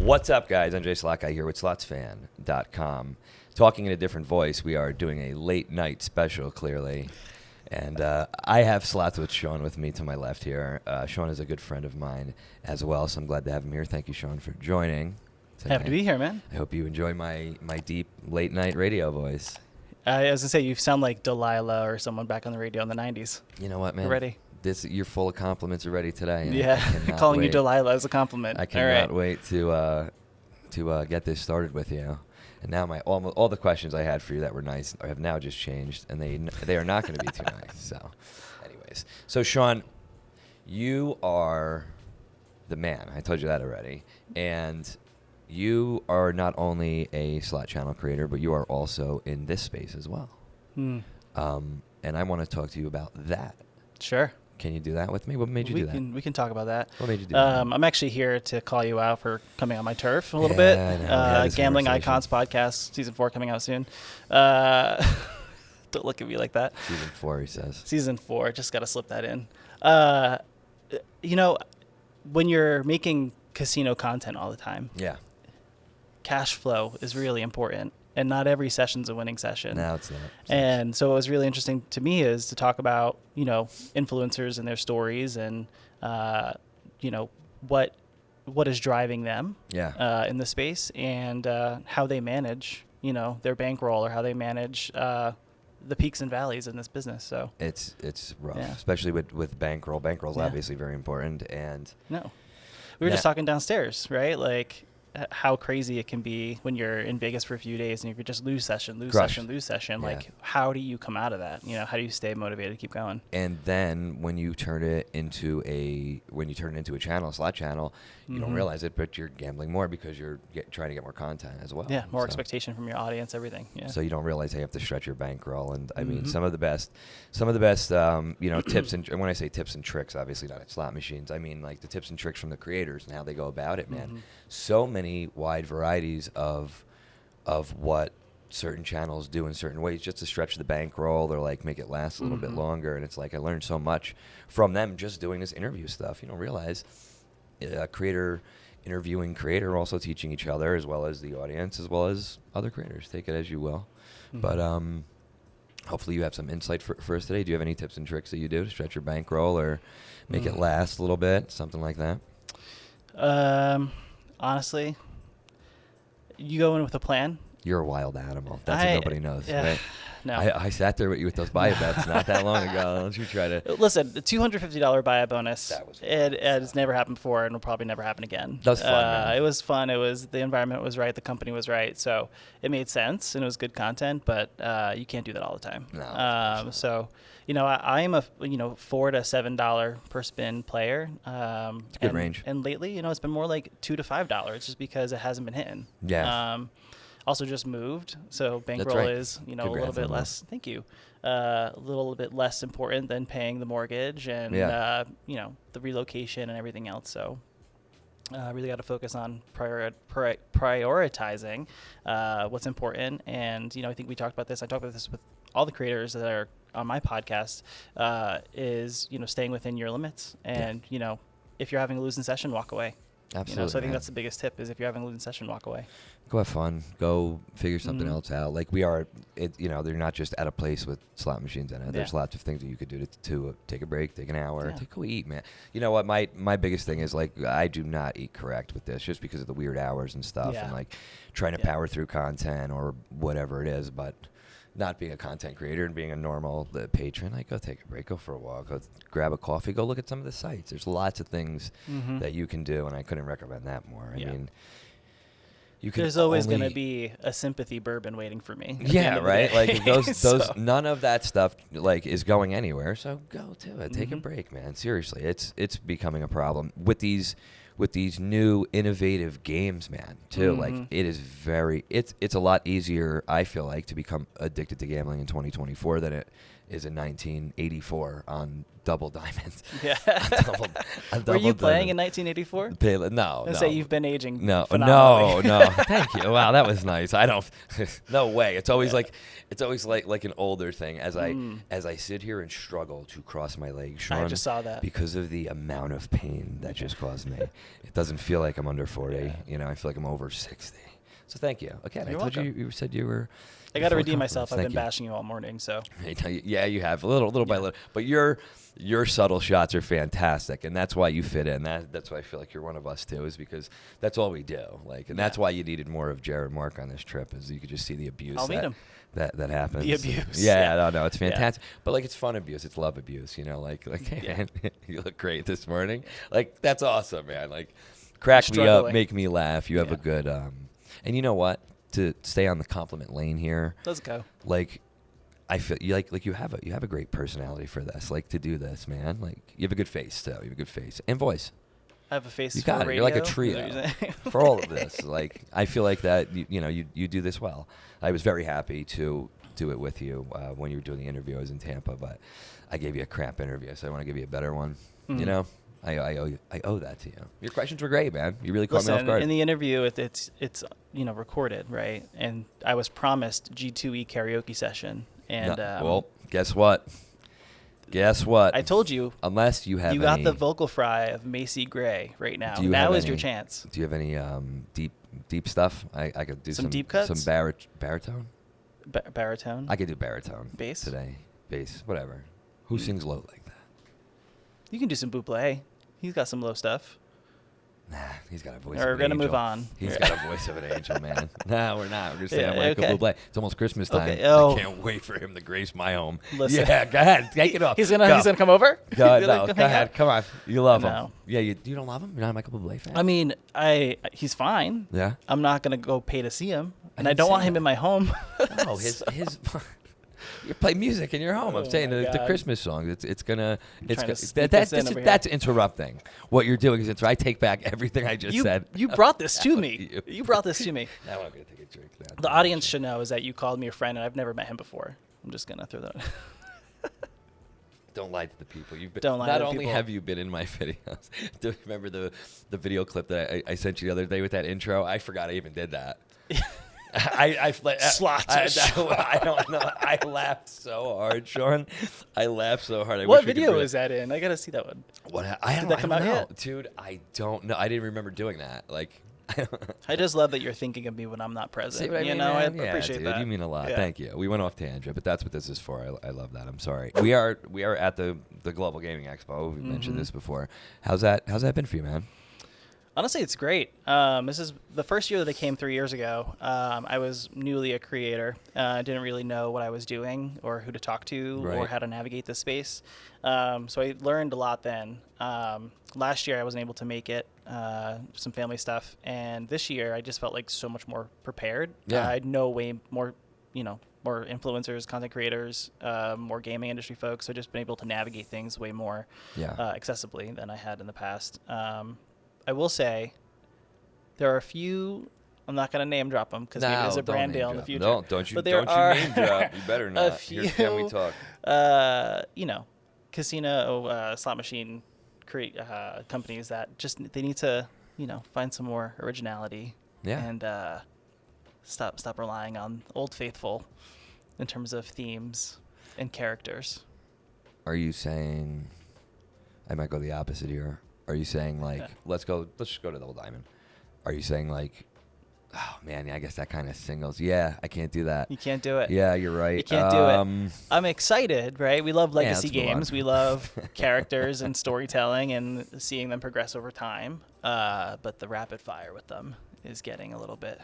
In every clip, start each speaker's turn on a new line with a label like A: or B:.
A: What's up, guys? I'm Jay Slot Guy here with SlotsFan.com. Talking in a different voice, we are doing a late night special, clearly. And I have Slots with Shawn with me to my left here. Shawn is a good friend of mine as well, so I'm glad to have him here. Thank you, Shawn, for joining.
B: Happy to be here, man.
A: I hope you enjoy my deep late night radio voice.
B: I was going to say, you sound like Delilah or someone back on the radio in the 90s.
A: You know what, man?
B: We're ready.
A: You're full of compliments already today.
B: Yeah, calling you Delilah is a compliment.
A: I cannot wait to get this started with you. And now all the questions I had for you that were nice have now just changed, and they are not going to be too nice. So, anyways, Shawn, you are the man. I told you that already, and you are not only a slot channel creator, but you are also in this space as well. And I want to talk to you about that.
B: Sure.
A: Can you do that with me? What made you do that?
B: We can talk about that.
A: What made you do that?
B: I'm actually here to call you out for coming on my turf a little bit. Gambling Icons Podcast, Season 4 coming out soon. Don't look at me like that.
A: Season 4, he says.
B: Season 4, just got to slip that in. When you're making casino content all the time, cash flow is really important. And not every session's a winning session.
A: No, it's not.
B: And so what was really interesting to me is to talk about, influencers and their stories and, what is driving them in the space and how they manage, their bankroll or how they manage the peaks and valleys in this business. So
A: it's rough, especially with bankroll. Bankroll is obviously very important. And
B: we were just talking downstairs, right? Like, how crazy it can be when you're in Vegas for a few days and you could just lose session. Like, how do you come out of that? How do you stay motivated to keep going?
A: And then when you turn it into a channel, a slot channel, you don't realize it, but you're gambling more because you're trying to get more content as well.
B: Yeah, more expectation from your audience, everything. Yeah.
A: So you don't realize you have to stretch your bankroll. And I mean, some of the best, tips and when I say tips and tricks, obviously not at slot machines. I mean like the tips and tricks from the creators and how they go about it, man. So many wide varieties of what certain channels do in certain ways just to stretch the bankroll or like make it last a little bit longer. And it's like I learned so much from them just doing this interview stuff. You don't realize creator interviewing creator, also teaching each other as well as the audience as well as other creators. Take it as you will. But hopefully you have some insight for us today. Do you have any tips and tricks that you do to stretch your bankroll or make it last a little bit, something like that?
B: Honestly, you go in with a plan.
A: You're a wild animal. That's what nobody knows, right?
B: No.
A: I sat there with you with those buy bets not that long ago. Don't you try to...
B: Listen, the $250 buy-up bonus, it has never happened before and will probably never happen again.
A: That was fun, man.
B: It was fun. The environment was right. The company was right. So it made sense and it was good content, but you can't do that all the time.
A: No.
B: So, I am a, $4 to $7 per spin player.
A: It's a good range.
B: And lately, it's been more like $2 to $5 just because it hasn't been hitting.
A: Yeah.
B: Also just moved, so bankroll is, a little bit less. Thank you. A little bit less important than paying the mortgage and the relocation and everything else. So really got to focus on prioritizing what's important. And I think we talked about this. I talked about this with all the creators that are on my podcast. Is staying within your limits, and if you're having a losing session, walk away.
A: Absolutely.
B: So I think that's the biggest tip is if you're having a losing session, walk away.
A: Go have fun. Go figure something else out. Like we are, they're not just at a place with slot machines in it. There's lots of things that you could do to take a break, take an hour, go eat, man. You know what? My biggest thing is like I do not eat correct with this just because of the weird hours and stuff and like trying to power through content or whatever it is. But not being a content creator and being a normal patron, like go take a break, go for a walk, go grab a coffee, go look at some of the sites. There's lots of things that you can do, and I couldn't recommend that more. I mean, there's
B: always going to be a sympathy bourbon waiting for me.
A: Yeah, right. Like those none of that stuff like is going anywhere. So go to it. Take a break, man. Seriously, it's becoming a problem with these new innovative games, man, too. Like it is it's a lot easier, I feel like, to become addicted to gambling in 2024 than it is a 1984 on double diamonds.
B: Yeah.
A: a double
B: Were you playing
A: diamond.
B: in 1984?
A: No.
B: Say you've been aging.
A: No. Thank you. Wow, that was nice. I don't. No way. It's always like an older thing. As I sit here and struggle to cross my legs, Shawn,
B: I just saw that
A: because of the amount of pain that just caused me. It doesn't feel like I'm under 40.
B: Yeah.
A: You know, I feel like I'm over 60. So thank you. Again,
B: You're
A: I told
B: welcome.
A: you said you were.
B: I got to redeem myself. I've
A: Thank
B: been
A: you.
B: bashing you all morning, so.
A: Yeah, you have a little by little, but your subtle shots are fantastic, and that's why you fit in. That's why I feel like you're one of us too, is because that's all we do. And that's why you needed more of Jared Mark on this trip, is you could just see the abuse.
B: I'll meet him.
A: That happens.
B: The abuse.
A: Yeah, no, it's fantastic. Yeah. But it's fun abuse. It's love abuse. You know, hey man, you look great this morning. That's awesome, man. Crack me up, make me laugh. You have a good. And you know what? To stay on the compliment lane here.
B: Let's go.
A: I feel you you have a great personality for this. To do this, man. You have a good face too. You have a good face and voice.
B: I have a face.
A: You got it.
B: Radio.
A: You're like a trio for all of this. I feel like that. You do this well. I was very happy to do it with you when you were doing the interview. I was in Tampa, but I gave you a crap interview, so I want to give you a better one. Mm-hmm. You know. I owe that to you. Your questions were great, man. You really caught me off guard.
B: In the interview, it's recorded, right? And I was promised G2E karaoke session, and
A: well, guess what? I
B: told you.
A: Unless you have,
B: got the vocal fry of Macy Gray right now. Now is your chance.
A: Do you have any deep stuff? I could do some
B: deep cuts,
A: some baritone.
B: Baritone.
A: I could do baritone.
B: Bass
A: today. Bass, whatever. Who sings low like that?
B: You can do some buble. He's got some low stuff.
A: Nah, he's got a voice
B: of an angel. We're going to move on.
A: He's got a voice of an angel, man. Nah, we're not. We're going to say Michael Bublé. It's almost Christmas time.
B: Okay. Oh.
A: I can't wait for him to grace my home.
B: Listen.
A: Yeah, go ahead. Take it off.
B: He's gonna come over?
A: Go ahead. Come on. You love him.
B: No.
A: Yeah, you don't love him? You're not a Michael Bublé fan?
B: I mean, he's fine.
A: Yeah?
B: I'm not going to go pay to see him. And I don't want him in my home.
A: No, his you play music in your home. I'm saying the Christmas song. That's interrupting. What you're doing is I take back everything I just said.
B: You brought this to me. You brought this to me.
A: Now I'm gonna take a drink.
B: The audience should know is that you called me a friend, and I've never met him before. I'm just gonna throw that.
A: Don't lie to the people.
B: Don't lie to the people.
A: Not only have you been in my videos. Do you remember the video clip that I sent you the other day with that intro? I forgot I even did that.
B: Slots.
A: I don't know. I laughed so hard, Shawn. I laughed so hard.
B: What video is that in? I gotta see that one.
A: Did that come out yet? Dude, I don't know. I didn't remember doing that.
B: I just love that you're thinking of me when I'm not present.
A: I
B: appreciate that.
A: You mean a lot.
B: Yeah.
A: Thank you. We went off tangent, but that's what this is for. I love that. I'm sorry. We are at the Global Gaming Expo. We mentioned this before. How's that been for you, man?
B: Honestly, it's great. This is the first year that I came 3 years ago. I was newly a creator. I didn't really know what I was doing or who to talk to or how to navigate this space. So I learned a lot then. Last year, I wasn't able to make it, some family stuff. And this year, I just felt like so much more prepared.
A: Yeah.
B: I know way more, more influencers, content creators, more gaming industry folks. So I've just been able to navigate things way more accessibly than I had in the past. I will say there are a few. I'm not going to name drop them because maybe there's a brand deal in the future.
A: No, don't you name drop. You better not.
B: A few,
A: Here can we talk?
B: Casino, slot machine companies that they need to, find some more originality and stop relying on Old Faithful in terms of themes and characters.
A: Are you saying? I might go the opposite here. Are you saying let's just go to Double Diamond? Are you saying oh man, I guess that kind of singles. Yeah, I can't do that.
B: You can't do it.
A: Yeah, you're right.
B: You can't do it. I'm excited, right? We love legacy games. We love characters and storytelling and seeing them progress over time. But the rapid fire with them is getting a little bit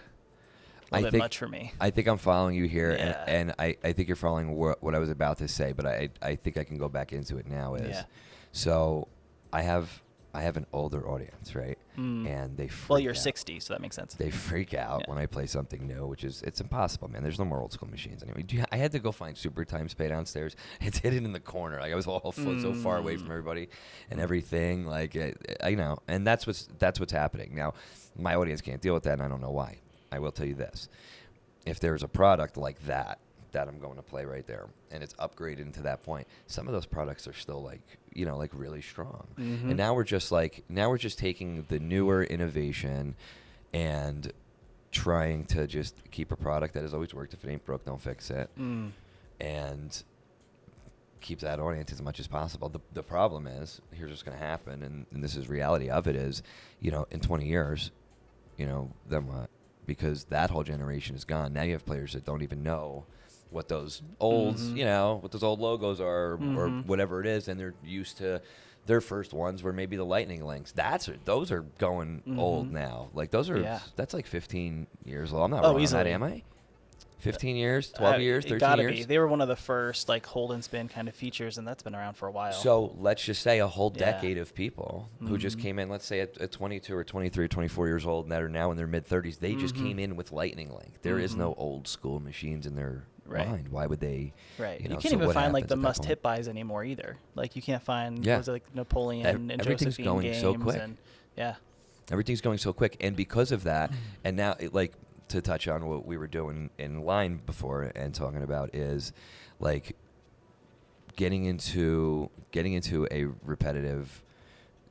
B: much for me.
A: I think I'm following you here,
B: Yeah.
A: and I think you're following what I was about to say, but I think I can go back into it now. So I have an older audience, right? And they freak
B: Well, you're
A: out.
B: 60, so that makes sense.
A: They freak out when I play something new, it's impossible, man. There's no more old school machines anyway. I had to go find Super Times Pay downstairs. It's hidden in the corner. I was so far away from everybody and everything. And that's what's happening now. My audience can't deal with that, and I don't know why. I will tell you this: if there's a product like that that I'm going to play right there, and it's upgraded to that point. Some of those products are still like, you know, like really strong. And now we're just taking the newer innovation and trying to just keep a product that has always worked. If it ain't broke, don't fix it. And keep that audience as much as possible. The problem is, here's what's going to happen, and this is reality of it, is, you know, in 20 years, you know, then what? Because that whole generation is gone. Now you have players that don't even know what those old, you know, what those old logos are, or whatever it is, and they're used to their first ones were maybe the Lightning Links. Those are going old now. Like those are that's like 15 years old. I'm not wrong on that, am I? 15 years, 12 years, 13
B: gotta
A: years?
B: Be. They were one of the first like hold and spin kind of features, and that's been around for a while.
A: So let's just say a whole decade of people who just came in, let's say at 22 or 23 or 24 years old, and that are now in their mid-30s, they just came in with Lightning Link. There is no old school machines in their mind. Why would they?
B: Right.
A: You know,
B: you can't even find like the must-hit buys anymore either. Like you can't find was it like Napoleon and Josephine
A: going
B: games.
A: So quick.
B: And,
A: everything's going so quick, and because of that, and now like, to touch on what we were doing in line before and talking about is like getting into a repetitive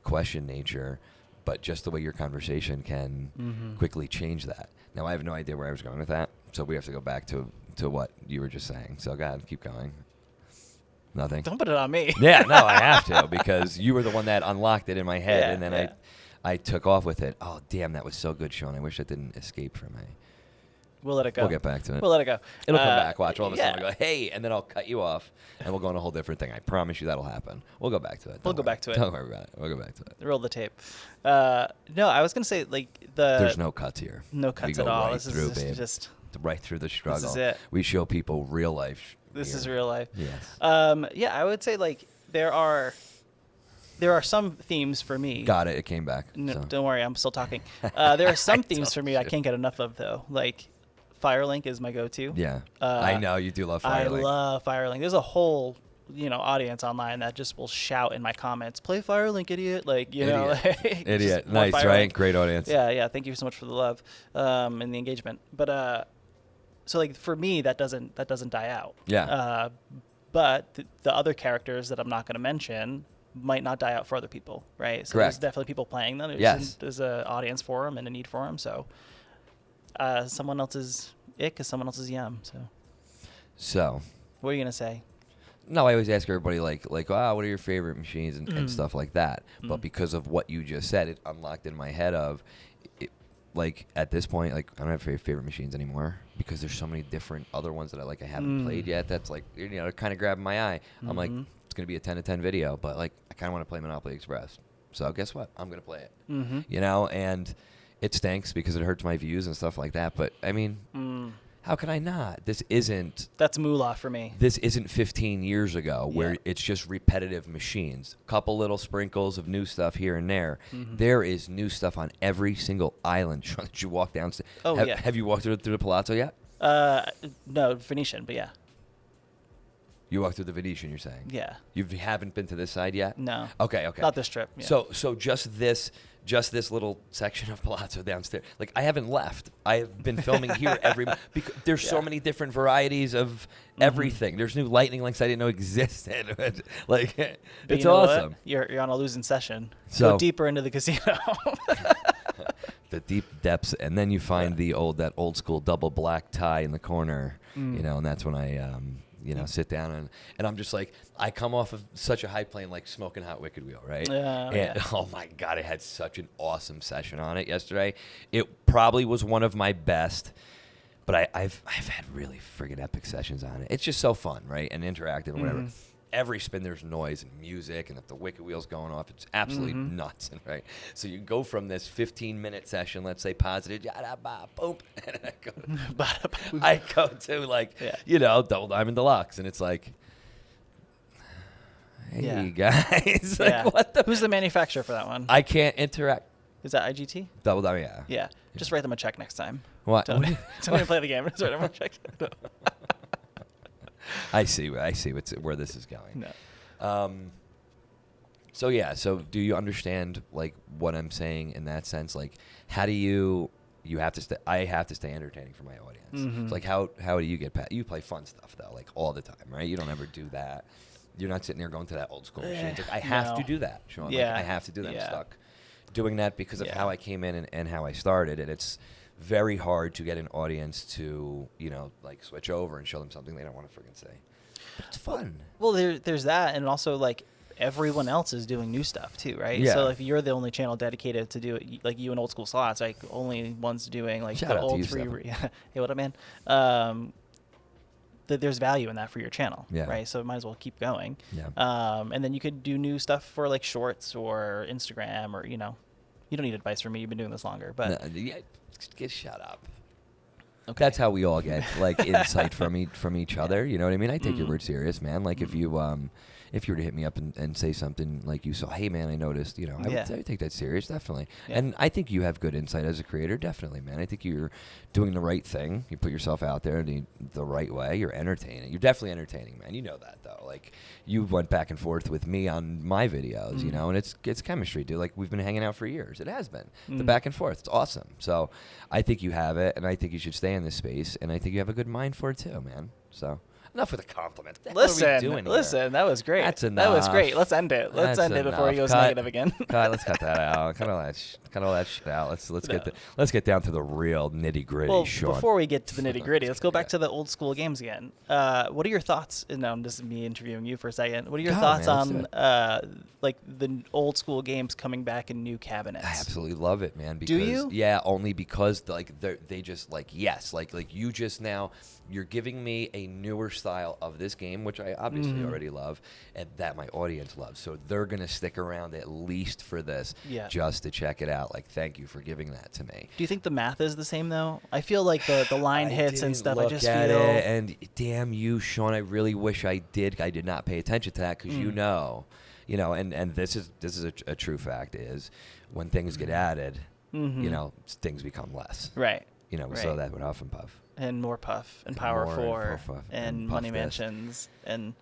A: question nature, but just the way your conversation can quickly change that. Now I have no idea where I was going with that, so we have to go back to what you were just saying. So go ahead, keep going. Nothing.
B: Don't put it on me.
A: Yeah, no, I have to, because you were the one that unlocked it in my head, and then I took off with it. Oh damn, that was so good, Shawn. I wish that didn't escape from me.
B: We'll let it go.
A: We'll get back to it.
B: We'll let it go.
A: It'll come back. Watch. All of a sudden, I'll go, hey, and then I'll cut you off, and we'll go on a whole different thing. I promise you that'll happen. We'll go back to it.
B: We'll go back to it.
A: Don't worry about it. We'll go back to it.
B: Roll the tape. No, I was going to say, like,
A: there's no cuts here.
B: No cuts at all.
A: Right
B: this
A: through,
B: is
A: babe.
B: just
A: right through the struggle.
B: This is it.
A: We show people real life.
B: This is real life.
A: Yes.
B: I would say, like, there are some themes for me.
A: Got it. It came back.
B: No,
A: so.
B: Don't worry. I'm still talking. There are some themes for me I can't get enough of, though. Like, Firelink is my go-to.
A: Yeah. I know. You do love Firelink.
B: I love Firelink. There's a whole, audience online that just will shout in my comments, "Play Firelink, idiot!" Like,
A: idiot. Nice, right? Great audience.
B: Yeah. Thank you so much for the love and the engagement. But so like for me, that doesn't die out.
A: Yeah.
B: But the other characters that I'm not going to mention might not die out for other people, right? So
A: Correct.
B: There's definitely people playing them. There's an audience for them and a need for them. So someone else's ick is someone else's yum. So what are you going to say?
A: No, I always ask everybody like, what are your favorite machines and stuff like that. But because of what you just said, it unlocked in my head of, like at this point, like I don't have favorite machines anymore because there's so many different other ones that I haven't played yet. That's like, kind of grabbing my eye. I'm like, it's gonna be a 10 to 10 video, but like I kind of want to play Monopoly Express. So guess what? I'm gonna play it. And it stinks because it hurts my views and stuff like that. But I mean. How can I not?
B: That's moolah for me.
A: This isn't 15 years ago where it's just repetitive machines. A couple little sprinkles of new stuff here and there. There is new stuff on every single island that you walk downstairs.
B: Oh,
A: Have you walked through the Palazzo yet?
B: No, Venetian, but yeah.
A: You walked through the Venetian, you're saying?
B: Yeah.
A: You haven't been to this side yet?
B: No.
A: Okay.
B: Not this trip. Yeah.
A: So just this little section of Palazzo downstairs. Like I haven't left. I have been filming here because there's so many different varieties of everything. There's new lightning links I didn't know existed. Like it's awesome.
B: You're on a losing session.
A: So
B: go deeper into the casino.
A: The deep depths, and then you find that old school double black tie in the corner. And that's when I sit down and I'm just like, I come off of such a high plane, like smoking hot Wicked Wheel, right? Oh my God, I had such an awesome session on it yesterday. It probably was one of my best, but I've had really friggin' epic sessions on it. It's just so fun, right? And interactive and whatever. Every spin there's noise and music, and if the Wicked Wheel's going off, it's absolutely nuts, right? So you go from this 15-minute session, let's say positive, boom, and I go to like, Double Diamond Deluxe, and it's like, hey guys, like, what the?
B: Who's the manufacturer for that one?
A: I can't interact.
B: Is that IGT?
A: Double Diamond,
B: Yeah. Just write them a check next time.
A: What?
B: Don't even play the game. Just write them a check. No.
A: I see where this is going.
B: No.
A: So do you understand like what I'm saying in that sense? Like, how do you I have to stay entertaining for my audience.
B: Mm-hmm.
A: It's like how do you get past? You play fun stuff though, like all the time, right? You don't ever do that. You're not sitting there going to that old school machine. It's like I have to do that, Shawn.
B: Yeah.
A: Like, I have to do that.
B: Yeah.
A: I'm stuck doing that because of how I came in and how I started, and it's very hard to get an audience to like switch over and show them something they don't want to freaking say. But it's fun.
B: Well, there's that, and also like everyone else is doing new stuff too, right?
A: Yeah.
B: So if you're the only channel dedicated to do it, like you and Old School Slots, like only ones doing like
A: Shout
B: the
A: out to
B: old
A: you,
B: three. Hey, what up, man? There's value in that for your channel, right? So it might as well keep going.
A: Yeah.
B: And then you could do new stuff for like Shorts or Instagram, or you don't need advice from me. You've been doing this longer, but
A: shut up.
B: Okay.
A: That's how we all get like insight from each other. You know what I mean? I take your word serious, man. Like if you were to hit me up and say something like you saw, hey man, I noticed, I would take that serious, definitely. Yeah. And I think you have good insight as a creator, definitely, man. I think you're doing the right thing. You put yourself out there the right way. You're entertaining. You're definitely entertaining, man. You know that though. Like you went back and forth with me on my videos, and it's chemistry, dude. Like we've been hanging out for years. It has been the back and forth. It's awesome. So I think you have it, and I think you should stay in this space, and I think you have a good mind for it too, man. So. Enough with the compliment.
B: Listen, that was great.
A: That's enough.
B: That was great. Let's end it. Let's end it before he goes negative again.
A: Let's cut that out. Cut all that shit out. Let's get down to the real nitty gritty. Shawn.
B: Before we get to the nitty gritty, let's go back to the old school games again. What are your thoughts? No, this is me interviewing you for a second. What are your thoughts on like the old school games coming back in new cabinets?
A: I absolutely love it, man. Because,
B: do you?
A: Yeah, only because they just yes, like you just now. You're giving me a newer style of this game, which I obviously already love, and that my audience loves. So they're going to stick around at least for this just to check it out. Like, thank you for giving that to me.
B: Do you think the math is the same, though? I feel like the line hits and stuff, I just feel...
A: And damn you, Shawn, I really wish I did. I did not pay attention to that because and this is a true fact is when things get added, things become less.
B: Right.
A: We saw that with Huff and Puff.
B: And more Puff and Power 4 and Money Mansions, and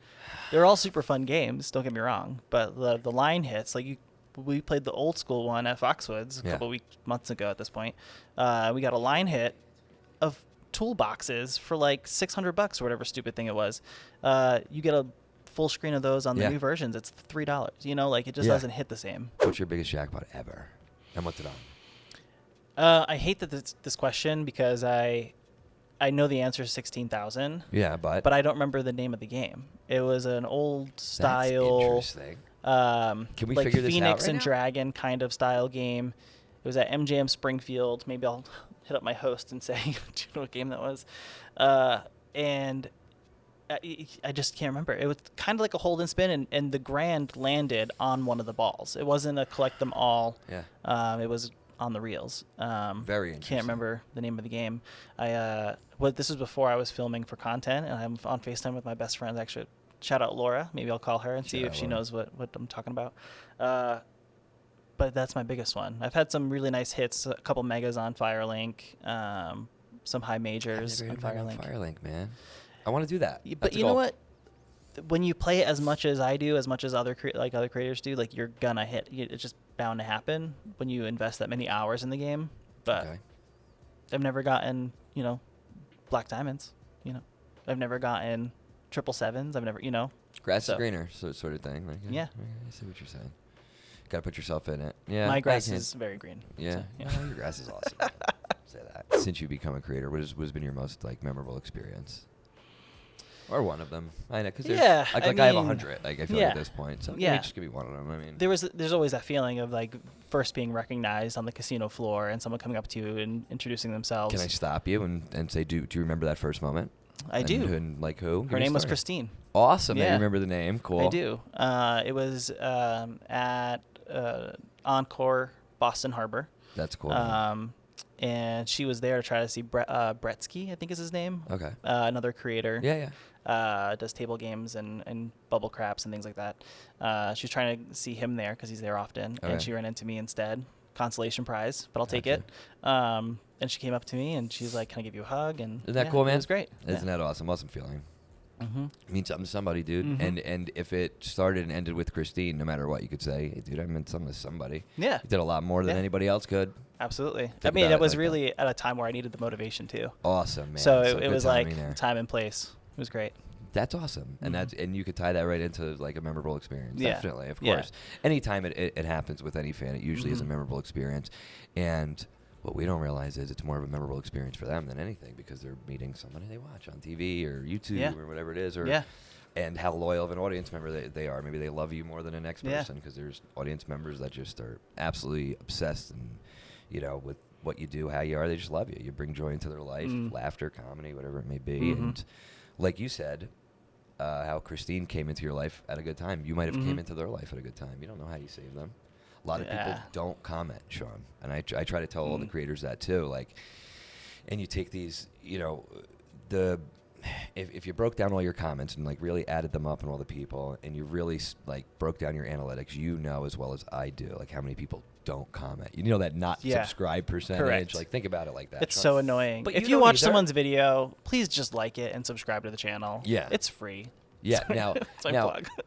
B: they're all super fun games. Don't get me wrong, but the line hits we played the old school one at Foxwoods a couple months ago. At this point, we got a line hit of toolboxes for like $600 or whatever stupid thing it was. You get a full screen of those on the new versions. It's $3. It just doesn't hit the same.
A: What's your biggest jackpot ever, and what's it
B: on? I hate that this question because I know the answer is 16,000.
A: Yeah, but
B: I don't remember the name of the game. It was an old style.
A: That's interesting. Can we figure this out
B: Phoenix
A: right
B: and
A: now?
B: Dragon kind of style game. It was at MJM Springfield. Maybe I'll hit up my host and say, do you know what game that was? And I just can't remember. It was kind of like a hold and spin, and the grand landed on one of the balls. It wasn't a collect them all.
A: Yeah.
B: It was on the reels.
A: Very interesting.
B: Can't remember the name of the game. This was before I was filming for content, and I'm on FaceTime with my best friend. Actually, shout out Laura. Maybe I'll call her and see if she knows what I'm talking about. But that's my biggest one. I've had some really nice hits. A couple megas on Firelink. Some high majors on Firelink.
A: Firelink, man. I want to do that.
B: But you know what? When you play it as much as I do, as much as other creators do, you're gonna hit. It's just bound to happen when you invest that many hours in the game. But I've never gotten, black diamonds. I've never gotten 777s. I've never,
A: Grass is greener, sort of thing. Right?
B: Yeah.
A: I see what you're saying. Got to put yourself in it. Yeah.
B: My grass is very green.
A: Yeah.
B: So, yeah.
A: Your grass is awesome. Say that. Since you become a creator, what has been your most memorable experience? Or one of them. I know, because I have 100. I feel like at this point, so just give me one of them. I mean,
B: there's always that feeling of first being recognized on the casino floor and someone coming up to you and introducing themselves.
A: Can I stop you and say, do you remember that first moment?
B: I do.
A: And who?
B: Her name was Christine.
A: Awesome. Yeah. You remember the name. Cool.
B: I do. It was at Encore Boston Harbor.
A: That's cool.
B: And she was there to try to see Bretsky, I think is his name.
A: Okay.
B: Another creator.
A: Yeah.
B: Does table games and bubble craps and things like that. She was trying to see him there because he's there often, and she ran into me instead. Consolation prize, but I'll take it. And she came up to me and she's like, "Can I give you a hug?" And
A: isn't that cool, man?
B: It was great.
A: Isn't that awesome? Awesome feeling.
B: Mm-hmm.
A: It means something to somebody, dude.
B: Mm-hmm.
A: And if it started and ended with Christine, no matter what, you could say, "Hey, dude, I meant something to somebody."
B: Yeah.
A: You did a lot more than anybody else could.
B: Absolutely. I mean, it was like really at a time where I needed the motivation too.
A: Awesome, man.
B: So it was like time and place. It was great.
A: That's awesome, and and you could tie that right into like a memorable experience. Yeah. Definitely, of course. Anytime it happens with any fan, it usually is a memorable experience, and what we don't realize is it's more of a memorable experience for them than anything because they're meeting somebody they watch on TV or YouTube or whatever it is, and how loyal of an audience member they are. Maybe they love you more than the next person because there's audience members that just are absolutely obsessed and with what you do, how you are. They just love you. You bring joy into their life, laughter, comedy, whatever it may be, and like you said. How Christine came into your life at a good time. You might have came into their life at a good time. You don't know how you saved them. A lot of people don't comment, Shawn. And I try to tell all the creators that too. Like, and you take these, if you broke down all your comments and like really added them up and all the people and you really like broke down your analytics, as well as I do, like how many people don't comment. That not subscribe percentage. Correct. Like think about it like that.
B: It's so annoying. But if you watch someone's video, please just like it and subscribe to the channel. Yeah. It's free.
A: Yeah. Now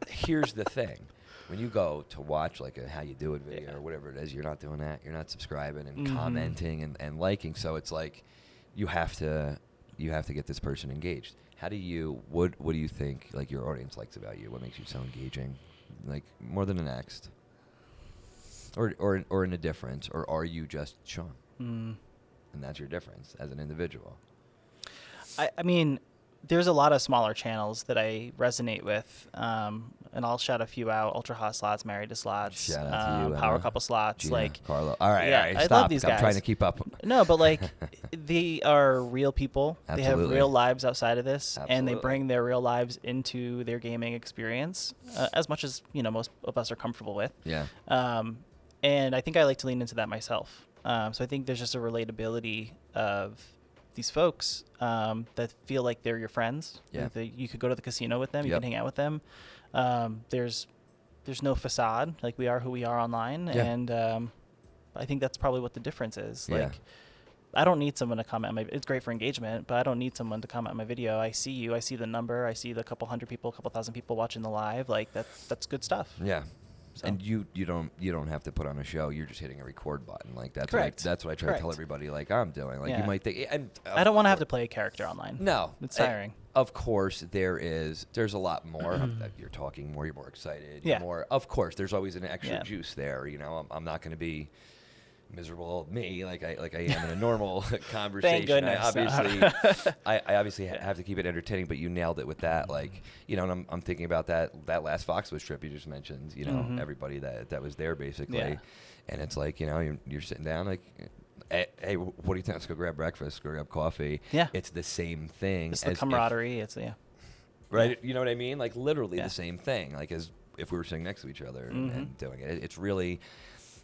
A: here's the thing. When you go to watch like a how you do it video or whatever it is, you're not doing that. You're not subscribing and commenting and liking. So it's like you have to get this person engaged. How do you what do you think like your audience likes about you? What makes you so engaging? Like more than the next? Or in a difference, or are you just Shawn? And that's your difference as an individual.
B: I mean, there's a lot of smaller channels that I resonate with, and I'll shout a few out: Ultra Hot Slots, Married to Slots,
A: shout out to you,
B: Power Couple Slots,
A: Gina,
B: like
A: Carlo. All right,
B: I
A: stop.
B: love these guys.
A: I'm trying to keep up.
B: No, but like they are real people.
A: Absolutely.
B: They have real lives outside of this,
A: Absolutely.
B: and they bring their real lives into their gaming experience as much as most of us are comfortable with.
A: Yeah.
B: And I think I like to lean into that myself. So I think there's just a relatability of these folks that feel like they're your friends.
A: Yeah.
B: You could go to the casino with them. You can hang out with them. There's no facade. Like we are who we are online. Yeah. And I think that's probably what the difference is. Like I don't need someone to comment on it's great for engagement, but I don't need someone to comment on my video. I see you. I see the number. I see the couple hundred people, couple thousand people watching the live. Like that's good stuff.
A: Yeah. So. And you don't have to put on a show. You're just hitting a record button. Like that's what I try to tell everybody. Like I'm doing. Like you might think. And
B: I don't want to have to play a character online.
A: No,
B: it's tiring.
A: Of course, there's a lot more. You're talking more. You're more excited. Yeah. More. Of course, there's always an extra juice there. I'm not going to be miserable old me like I am in a normal conversation.
B: Thank goodness.
A: I obviously have to keep it entertaining, but you nailed it with that. Like, and I'm thinking about that last Foxwoods trip you just mentioned, everybody that was there basically. Yeah. And it's like, you're sitting down like, hey, what do you think? Let's go grab breakfast, go grab coffee.
B: Yeah.
A: It's the same thing.
B: It's the camaraderie.
A: Right. You know what I mean? Like literally the same thing, like as if we were sitting next to each other and doing it. It's really,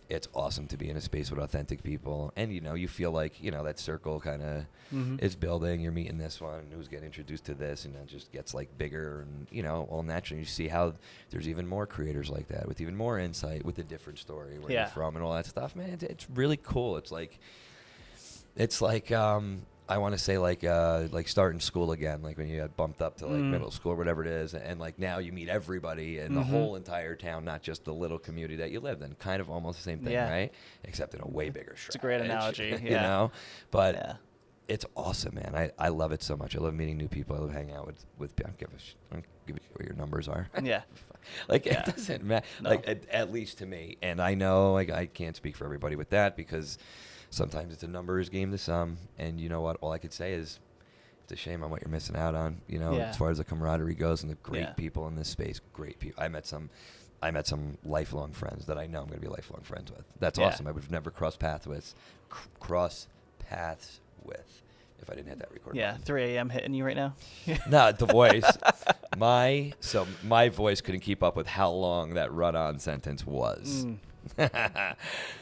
A: it's awesome to be in a space with authentic people. And, you feel like, that circle kind of is building. You're meeting this one who's getting introduced to this, and it just gets like bigger and, all naturally. You see how there's even more creators like that with even more insight, with a different story, where you're from and all that stuff, man. It's really cool. It's like I want to say like starting school again, like when you got bumped up to like middle school or whatever it is, and like now you meet everybody in the whole entire town, not just the little community that you lived in. Kind of almost the same thing, right? Except in a way bigger stretch.
B: It's a great analogy,
A: But it's awesome, man. I love it so much. I love meeting new people. I love hanging out with people. I don't give a shit what your numbers are.
B: Yeah.
A: It doesn't matter. No. Like at least to me, and I know like I can't speak for everybody with that because sometimes it's a numbers game to some, and you know what? All I could say is it's a shame on what you're missing out on. As far as the camaraderie goes and the great people in this space. Great people. I met some lifelong friends that I know I'm going to be lifelong friends with. That's awesome. I would have never crossed paths with if I didn't hit that record.
B: Yeah, button. 3 a.m. hitting you right now.
A: No, the voice. My voice couldn't keep up with how long that run-on sentence was.
B: You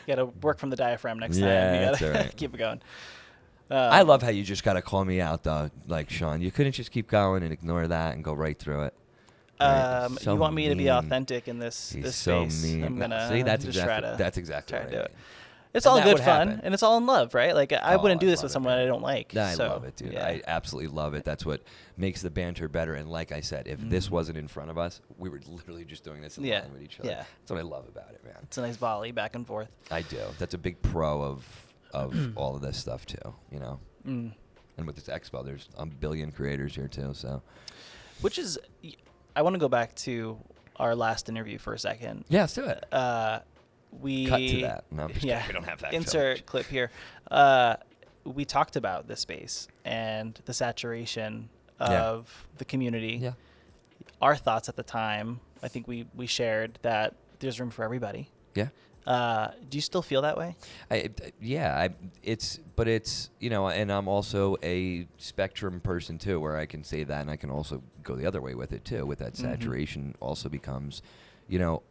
B: got to work from the diaphragm next time. You got to keep it going.
A: I love how you just got to call me out, though, like Shawn. You couldn't just keep going and ignore that and go right through it. Right?
B: You want me to be authentic in this
A: He's
B: space.
A: So mean.
B: I'm going to
A: that's exactly
B: try
A: right.
B: to do it. It's all good fun, and it's all in love, right? Like, I wouldn't do this with someone I don't like.
A: I love it, dude. Yeah. I absolutely love it. That's what makes the banter better. And like I said, if this wasn't in front of us, we were literally just doing this in line with each other. Yeah. That's what I love about it, man.
B: It's a nice volley back and forth.
A: I do. That's a big pro of of all of this stuff too, you know. And with this expo, there's a billion creators here too. So,
B: which is, I want to go back to our last interview for a second.
A: Yeah, let's do it.
B: We
A: cut to that. No, we don't have that.
B: Insert clip here. We talked about this space and the saturation of the community.
A: Yeah.
B: Our thoughts at the time, I think we shared that there's room for everybody.
A: Yeah.
B: Do you still feel that way?
A: It's you know, and I'm also a spectrum person too, where I can say that, and I can also go the other way with it too. With that saturation, also becomes, you know,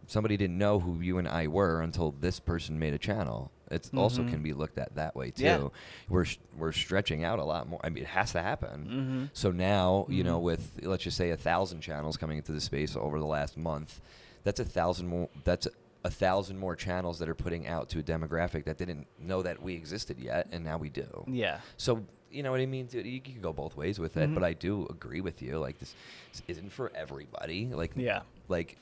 A: somebody didn't know who you and I were until this person made a channel. It also can be looked at that way too. Yeah. We're stretching out a lot more. I mean, it has to happen. So now, you know, with let's just say 1,000 channels coming into the space over the last month, that's 1,000 more. That's 1,000 more channels that are putting out to a demographic that didn't know that we existed yet, and now we do. Yeah. So you know what I mean? You can go both ways with it, but I do agree with you. Like this isn't for everybody. Like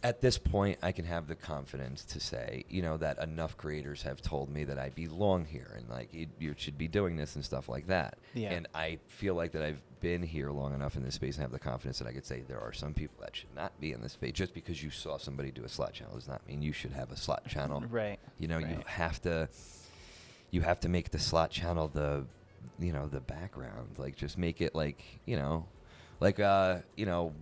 A: at this point, I can have the confidence to say, you know, that enough creators have told me that I belong here and like you should be doing this and stuff like that. Yeah. And I feel like that I've been here long enough in this space and have the confidence that I could say there are some people that should not be in this space. Just because you saw somebody do a slot channel does not mean you should have a slot channel. Right. You know, you have to make the slot channel the background. Like just make it like, you know,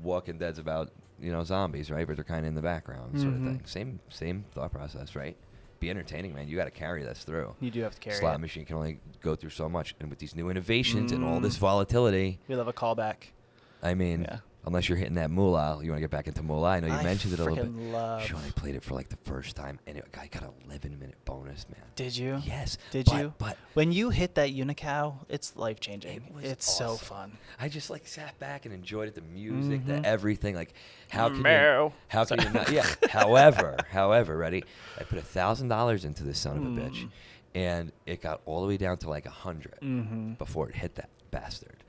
A: Walking Dead's about, you know, zombies, right? But they're kind of in the background sort of thing. Same thought process, right? Be entertaining, man. You got to carry this through.
B: You do have to carry
A: Slot machine can only go through so much. And with these new innovations and all this volatility.
B: We love a callback.
A: I mean, unless you're hitting that moolah, you want to get back into moolah. I know you mentioned it a little bit. Sean, I played it for like the first time, and I got an 11-minute bonus, man.
B: Did you?
A: Yes.
B: Did you? But when you hit that Unicow, it's life-changing. It's awesome. So fun.
A: I just like sat back and enjoyed it, the music, the everything. Like, how can you not? Yeah. However, ready? I put $1,000 into this son of a bitch, and it got all the way down to like 100 before it hit that bastard.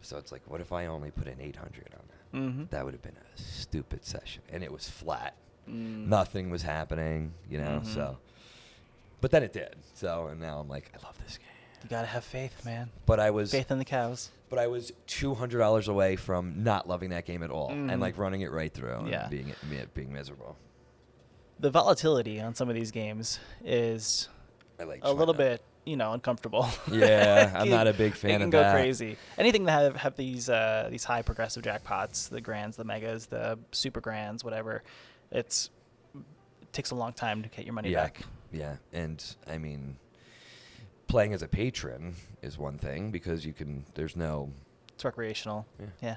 A: So it's like, what if I only put in 800 on that? That would have been a stupid session, and it was flat. Nothing was happening, you know. So, but then it did. So, and now I'm like, I love this game.
B: You gotta have faith, man.
A: But I was
B: faith in the cows.
A: But I was $200 away from not loving that game at all, and like running it right through and being miserable.
B: The volatility on some of these games is a little bit, you know, uncomfortable.
A: Yeah, I'm not a big fan of that.
B: It can go crazy. Anything that have these high progressive jackpots, the grands, the megas, the super grands, whatever, it takes a long time to get your money back.
A: Yeah, and I mean, playing as a patron is one thing because there's no...
B: It's recreational. Yeah.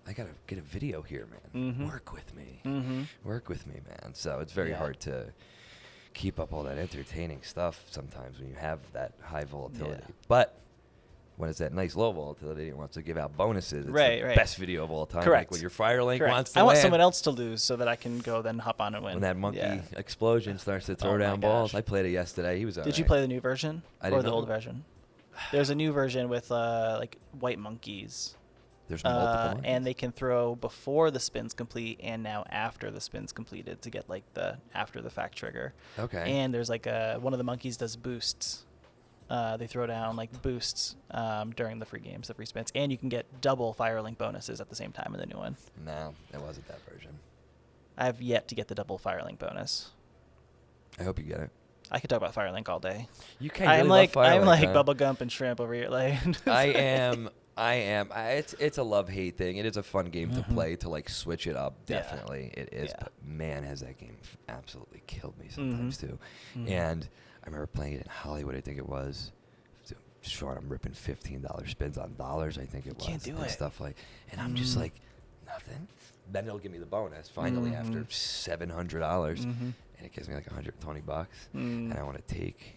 A: I got to get a video here, man. Work with me. Work with me, man. So it's very hard to keep up all that entertaining stuff sometimes when you have that high volatility. But when it's that nice low volatility and wants to give out bonuses, it's the best video of all time.
B: Correct.
A: Like when your Firelink wants to
B: I want someone else to lose so that I can go then hop on and win.
A: When that monkey explosion starts to throw down balls. I played it yesterday. He was all right.
B: Did you play the new version or the old version? There's a new version with like white monkeys.
A: There's multiple ones.
B: And they can throw before the spin's complete and now after the spin's completed to get like the after the fact trigger. Okay. And there's like one of the monkeys does boosts. They throw down like boosts during the free games, the free spins, and you can get double Firelink bonuses at the same time in the new one.
A: No, it wasn't that version.
B: I have yet to get the double Firelink bonus.
A: I hope you get it.
B: I could talk about Firelink all day.
A: You can't. I'm like
B: Bubba Gump and Shrimp over here. Like
A: I am. It's a love-hate thing. It is a fun game to play to like switch it up. Definitely, it is. But man, has that game absolutely killed me sometimes too. And I remember playing it in Hollywood. I think it was. Sean, I'm ripping $15 spins on dollars. I think it was.
B: Can't do it.
A: Stuff like, and I'm just like, nothing. Then it'll give me the bonus finally after $700, and it gives me like $120. And I want to take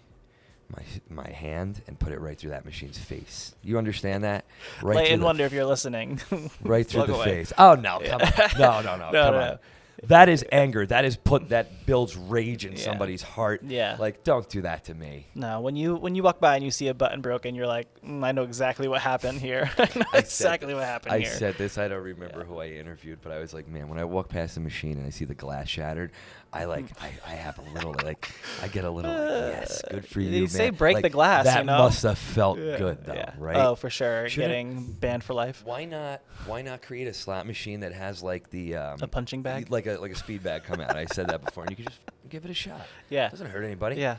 A: my hand and put it right through that machine's face. You understand that?
B: Right. Play and wonder if you're listening.
A: Right through the face. Oh no! Come on. No! Come on. That is anger. That builds rage in somebody's heart.
B: Yeah.
A: Like, don't do that to me.
B: No, when you walk by and you see a button broken, you're like, I know exactly what happened here. I know exactly what happened here.
A: I said this. I don't remember who I interviewed, but I was like, man, when I walk past the machine and I see the glass shattered, I have a little, like, I get a little, like, yes, good for you, man.
B: They say break the glass,
A: That must have felt good, though, right?
B: Oh, for sure. Getting banned for life.
A: Why not create a slot machine that has, like, the... a
B: punching bag?
A: Like a speed bag come out. I said that before, and you could just give it a shot.
B: Yeah.
A: It doesn't hurt anybody.
B: Yeah.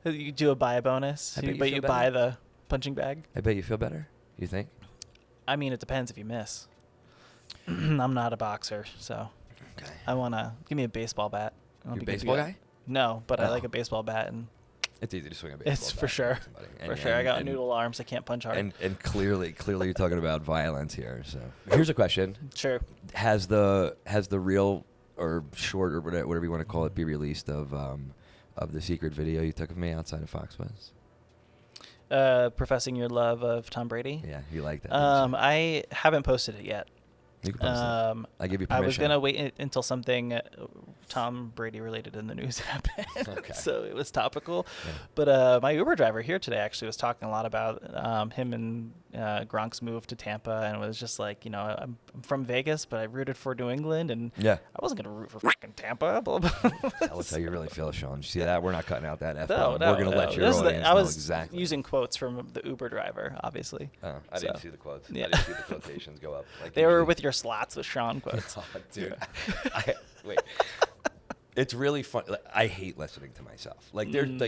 B: You do a buy bonus, but you buy the punching bag.
A: I bet you feel better, you think?
B: I mean, it depends if you miss. I'm not a boxer, so
A: okay.
B: I want to... Give me a baseball bat.
A: You're a baseball guy?
B: No, but I like a baseball bat. And
A: it's easy to swing a baseball bat.
B: It's for sure. For sure. I got noodle arms. I can't punch hard.
A: And clearly you're talking about violence here. So here's a question.
B: Sure.
A: Has the real or short or whatever you want to call it be released of the secret video you took of me outside of Fox West?
B: Professing your love of Tom Brady?
A: Yeah, you like that.
B: I haven't posted it yet.
A: You can post it. I give you permission.
B: I was going to wait until something Tom Brady related in the news happened. Okay. So it was topical. Yeah. But my Uber driver here today actually was talking a lot about him and Gronk's move to Tampa, and it was just like, I'm from Vegas, but I rooted for New England, and I wasn't going to root for fucking Tampa. Blah, blah.
A: Tell us how you really feel, Sean. You see that? We're not cutting out that F-bomb. We're going to let your audience
B: I was
A: exactly.
B: using quotes from the Uber driver, obviously.
A: Oh, I didn't see the quotes.
B: Yeah.
A: I didn't see the quotations go up. Like
B: they were with your Slots with Shawn quotes.
A: Oh, dude. Wait. It's really fun. Like, I hate listening to myself. Like there's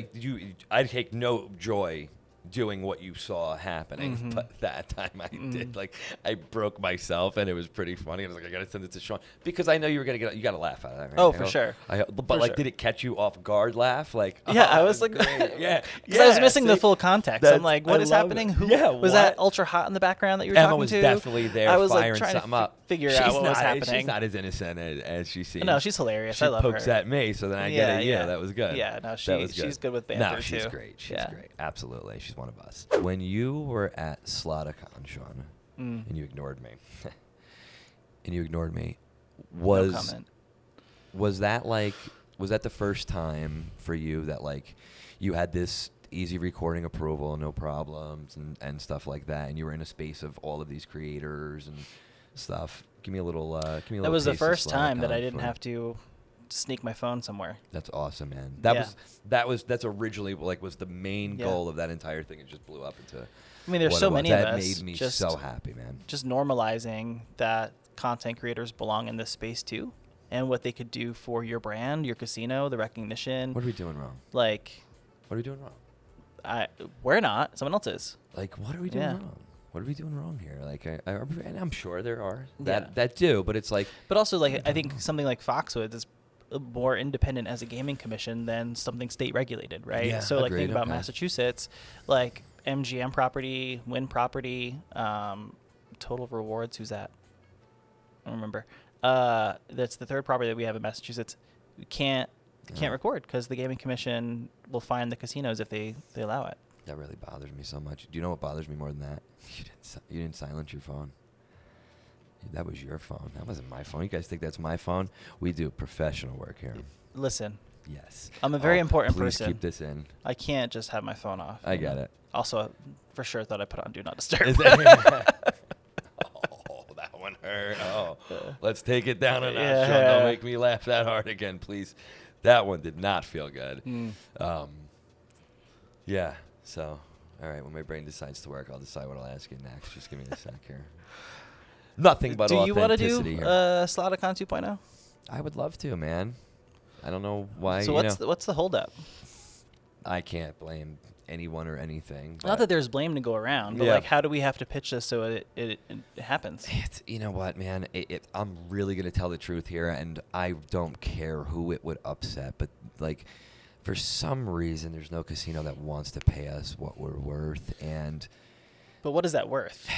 A: I take no joy doing what you saw happening, but that time I did. Like I broke myself, and it was pretty funny. I was like, I gotta send it to Sean because I know you were gonna you gotta laugh at it. Right?
B: Oh, for sure.
A: Did it catch you off guard? Laugh? Like
B: I was like,
A: yeah,
B: because I was missing the full context. I'm like, what is happening? Who was that ultra hot in the background that you were
A: Emma
B: talking
A: was
B: to?
A: definitely there.
B: I was
A: firing
B: trying
A: something
B: to
A: up.
B: Figure out what was happening.
A: She's not as innocent as she seems.
B: No, she's hilarious. I love her.
A: She pokes at me, so then I get it. Yeah, that was good.
B: Yeah, no, she's good with banter too.
A: No, she's great. She's great. Absolutely, she's one of us. When you were at Sloticon, Sean, and you ignored me,
B: no comment.
A: Was that the first time for you that like you had this easy recording approval, no problems, and stuff like that, and you were in a space of all of these creators and stuff? Give me a little. That
B: was the first time that I didn't have to sneak my phone somewhere.
A: That's awesome, man. That's originally was the main goal of that entire thing. It just blew up into.
B: I mean, there's so many of us.
A: That made me so happy, man.
B: Just normalizing that content creators belong in this space too, and what they could do for your brand, your casino, the recognition.
A: What are we doing wrong?
B: Like,
A: what are we doing wrong?
B: We're not. Someone else is.
A: Like, what are we doing wrong? What are we doing wrong here? Like, and I'm sure there are that do, but it's like.
B: But also, like, I think something like Foxwoods is more independent as a gaming commission than something state regulated, right?
A: Yeah,
B: so, like, think about Massachusetts, like MGM property, Wynn property, Total Rewards. Who's that? I don't remember. That's the third property that we have in Massachusetts. We can't record because the gaming commission will fine the casinos if they allow it.
A: That really bothers me so much. Do you know what bothers me more than that? You didn't silence your phone. That was your phone. That wasn't my phone. You guys think that's my phone? We do professional work here.
B: Listen.
A: Yes.
B: I'm a very important
A: Please
B: person.
A: keep this in.
B: I can't just have my phone off.
A: I get it.
B: Also, for sure, thought I put on Do Not Disturb.
A: Oh, that one hurt. Oh, let's take it down a notch. Sean, don't make me laugh that hard again, please. That one did not feel good. Yeah. So, all right, when my brain decides to work, I'll decide what I'll ask you next. Just give me a sec here. Nothing but authenticity. Do you want to do
B: Sloticon 2.0?
A: I would love to, man. I don't know why.
B: So what's the holdup?
A: I can't blame anyone or anything.
B: Not that there's blame to go around, but like, how do we have to pitch this so it happens?
A: You know what, man? I'm really gonna tell the truth here, and I don't care who it would upset, but like, for some reason, there's no casino that wants to pay us what we're worth, and.
B: But what is that worth?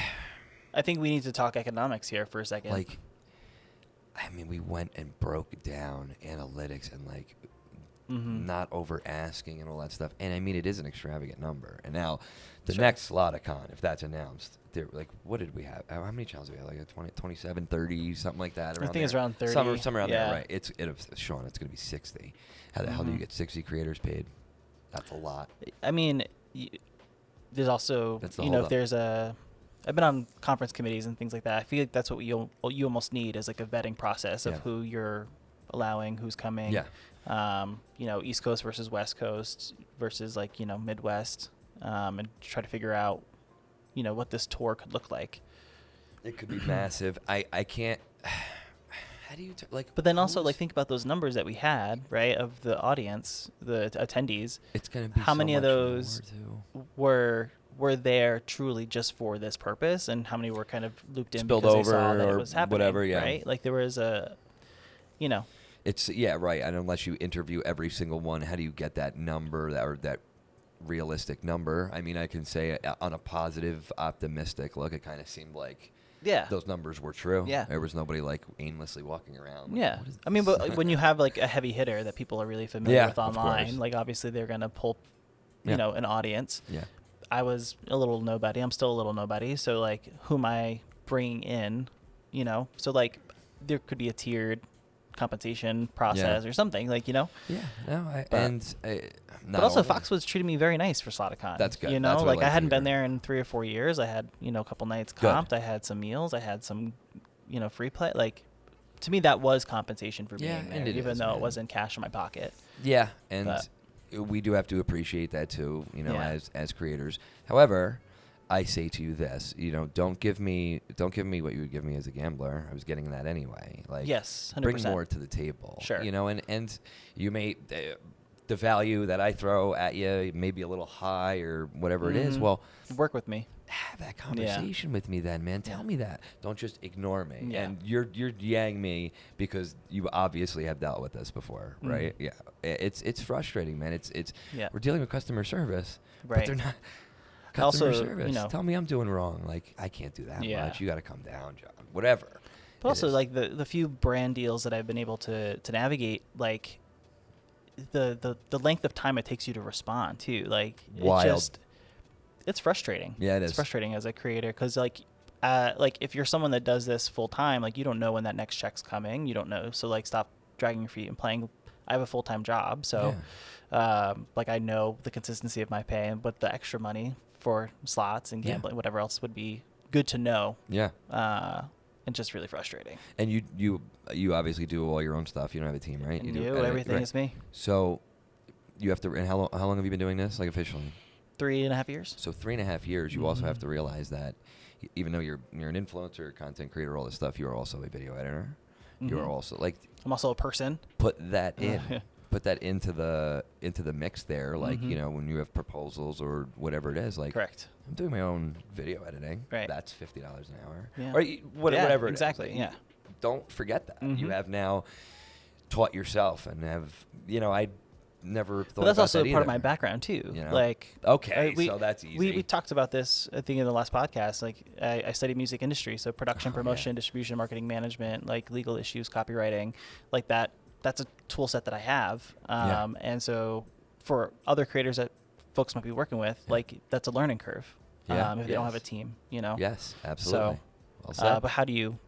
B: I think we need to talk economics here for a second.
A: Like, I mean, we went and broke down analytics and like not over asking and all that stuff. And I mean, it is an extravagant number. And now the next SlotsCon, if that's announced, they're like, what did we have? How many channels do we have? Like a 20, 27, 30, something like that.
B: I think it's around 30.
A: Somewhere around there, right? Sean, it's going to be 60. How the hell do you get 60 creators paid? That's a lot.
B: I mean, there's also, if there's I've been on conference committees and things like that. I feel like that's what you almost need is like a vetting process of who you're allowing, who's coming. Yeah. East Coast versus West Coast versus like, Midwest, and try to figure out, what this tour could look like.
A: It could be massive. I can't. How do you
B: But then also like think about those numbers that we had, right, of the audience, the attendees.
A: It's gonna be
B: how many of those were there truly just for this purpose, and how many were kind of looped in
A: spilled
B: because
A: over
B: they saw that
A: or
B: it was happening,
A: whatever,
B: right? Like there was
A: It's right. And unless you interview every single one, how do you get that number that realistic number? I mean, I can say on a positive, optimistic look, it kind of seemed like those numbers were true. Yeah, there was nobody like aimlessly walking around.
B: Like, I mean, but when you have like a heavy hitter that people are really familiar with online, like obviously they're gonna pull, an audience. Yeah. I was a little nobody. I'm still a little nobody. So like, who am I bringing in? So like, there could be a tiered compensation process or something, like. Yeah.
A: No.
B: But also, Fox was treating me very nice for SlotsCon.
A: That's good.
B: That's like I hadn't been there in 3 or 4 years. I had a couple nights comped. I had some meals. I had some free play. Like, to me, that was compensation for being there, even though it wasn't cash in my pocket.
A: Yeah, and we do have to appreciate that too. As creators. However, I say to you this, don't give me what you would give me as a gambler. I was getting that anyway. Like,
B: yes, 100%.
A: Bring more to the table.
B: Sure.
A: And you may the value that I throw at you may be a little high or whatever it is. Well,
B: work with me.
A: Have that conversation with me then, man. Tell me that. Don't just ignore me. Yeah. And you're yang me because you obviously have dealt with this before, right? Yeah. It's frustrating, man. It's we're dealing with customer service, but they're not. Customer service. Tell me I'm doing wrong. Like, I can't do that much. You got to come down, John. Whatever.
B: But also, like the few brand deals that I've been able to navigate, like the length of time it takes you to respond too. Like, it's frustrating. Yeah, it is. It's frustrating as a creator because like if you're someone that does this full time, like you don't know when that next check's coming. You don't know. So like, stop dragging your feet and playing. I have a full-time job, so like I know the consistency of my pay, and but the extra money for slots and gambling, whatever else would be good to know. Yeah. And just really frustrating.
A: And you obviously do all your own stuff. You don't have a team, right?
B: You do everything is me.
A: So you have to. And how long have you been doing this, like officially?
B: 3.5 years.
A: So 3.5 years. You also have to realize that even though you're an influencer, content creator, all this stuff, you are also a video editor. You are also like.
B: I'm also a person.
A: Put that in. Put that into the mix there, like when you have proposals or whatever it is. Like, correct. I'm doing my own video editing. Right. That's $50 an hour. Yeah. Or whatever.
B: Exactly. Yeah.
A: Don't forget that you have now taught yourself and have I never thought.
B: But that's
A: about
B: also
A: that
B: part of my background too. Like,
A: okay, so that's easy.
B: We talked about this I think in the last podcast. Like, I studied music industry, so production, promotion, distribution, marketing, management, like legal issues, copywriting, like that. That's a tool set that I have. And so for other creators that folks might be working with, like that's a learning curve. If they don't have a team,
A: Yes, absolutely.
B: So, but how do you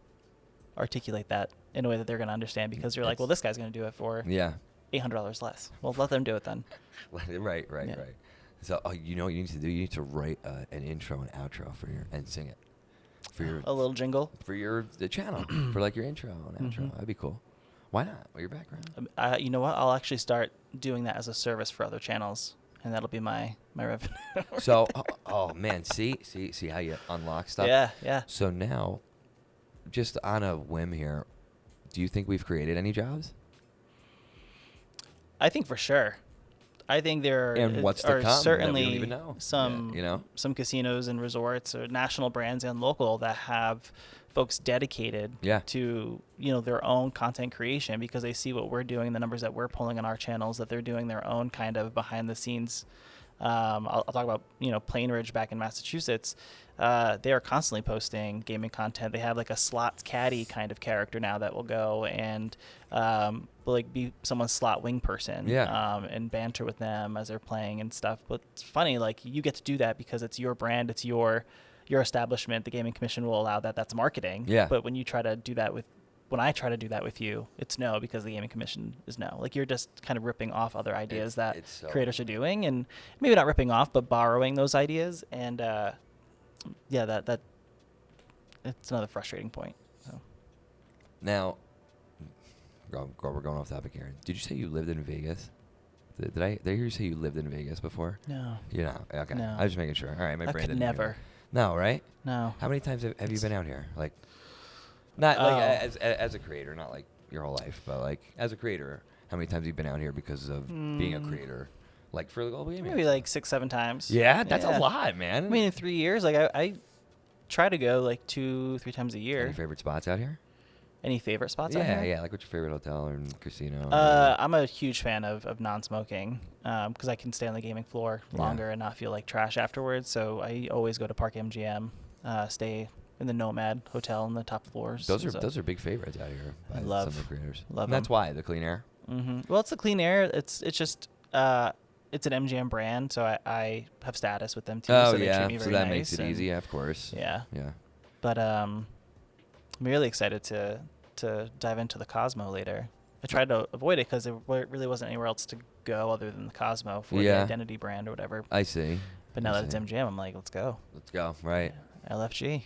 B: articulate that in a way that they're going to understand? Because you're like, well, this guy's going to do it for $800 less. Well, let them do it then.
A: Right. So, you know what you need to do? You need to write an intro and outro and sing it for your
B: a little jingle
A: for the channel for like your intro and outro. That'd be cool. Why not? With your background?
B: You know what? I'll actually start doing that as a service for other channels, and that'll be my revenue.
A: So, oh man, see how you unlock stuff?
B: Yeah.
A: So now, just on a whim here, do you think we've created any jobs?
B: I think for sure. I think there are certainly some casinos and resorts or national brands and local that have folks dedicated to their own content creation because they see what we're doing, the numbers that we're pulling on our channels, that they're doing their own kind of behind the scenes I'll talk about, Plain Ridge back in Massachusetts. They are constantly posting gaming content. They have like a slots caddy kind of character now that will go and like be someone's slot wing person, and banter with them as they're playing and stuff. But it's funny, like you get to do that because it's your brand, it's your establishment. The Gaming Commission will allow that. That's marketing.
A: Yeah.
B: But when I try to do that with you, it's no, because the Gaming Commission is no. Like you're just kind of ripping off other ideas that creators are doing, and maybe not ripping off, but borrowing those ideas. And that it's another frustrating point. So.
A: Now, we're going off topic here. Did you say you lived in Vegas? Did I hear you say you lived in Vegas before? No. You know, okay.
B: No.
A: I was just making sure. All right, my brain didn't hear
B: never.
A: that. No, right?
B: No.
A: How many times have you been out here? Like, not like as a creator, not like your whole life, but like as a creator, how many times have you been out here because of being a creator? Like for the global gaming?
B: Maybe like 6-7 times.
A: Yeah, that's a lot, man.
B: I mean, in 3 years, like I try to go like 2-3 times a year.
A: Any favorite spots out here?
B: Any favorite spots out here?
A: Yeah. Like what's your favorite hotel or casino?
B: I'm a huge fan of non-smoking because I can stay on the gaming floor longer and not feel like trash afterwards. So I always go to Park MGM, stay in the Nomad Hotel on the top floors.
A: Those are big favorites out here by some of the creators.
B: Love
A: and that's why the clean air.
B: Mm-hmm. Well, it's the clean air. It's just it's an MGM brand, so I have status with them too.
A: Oh
B: so they treat me
A: so
B: very
A: that
B: nice
A: makes it easy, of course.
B: Yeah.
A: Yeah.
B: But I'm really excited to dive into the Cosmo later. I tried to avoid it because there really wasn't anywhere else to go other than the Cosmo for the identity brand or whatever.
A: I see.
B: But now that it's MGM, I'm like, let's go.
A: Let's go. Right.
B: LFG.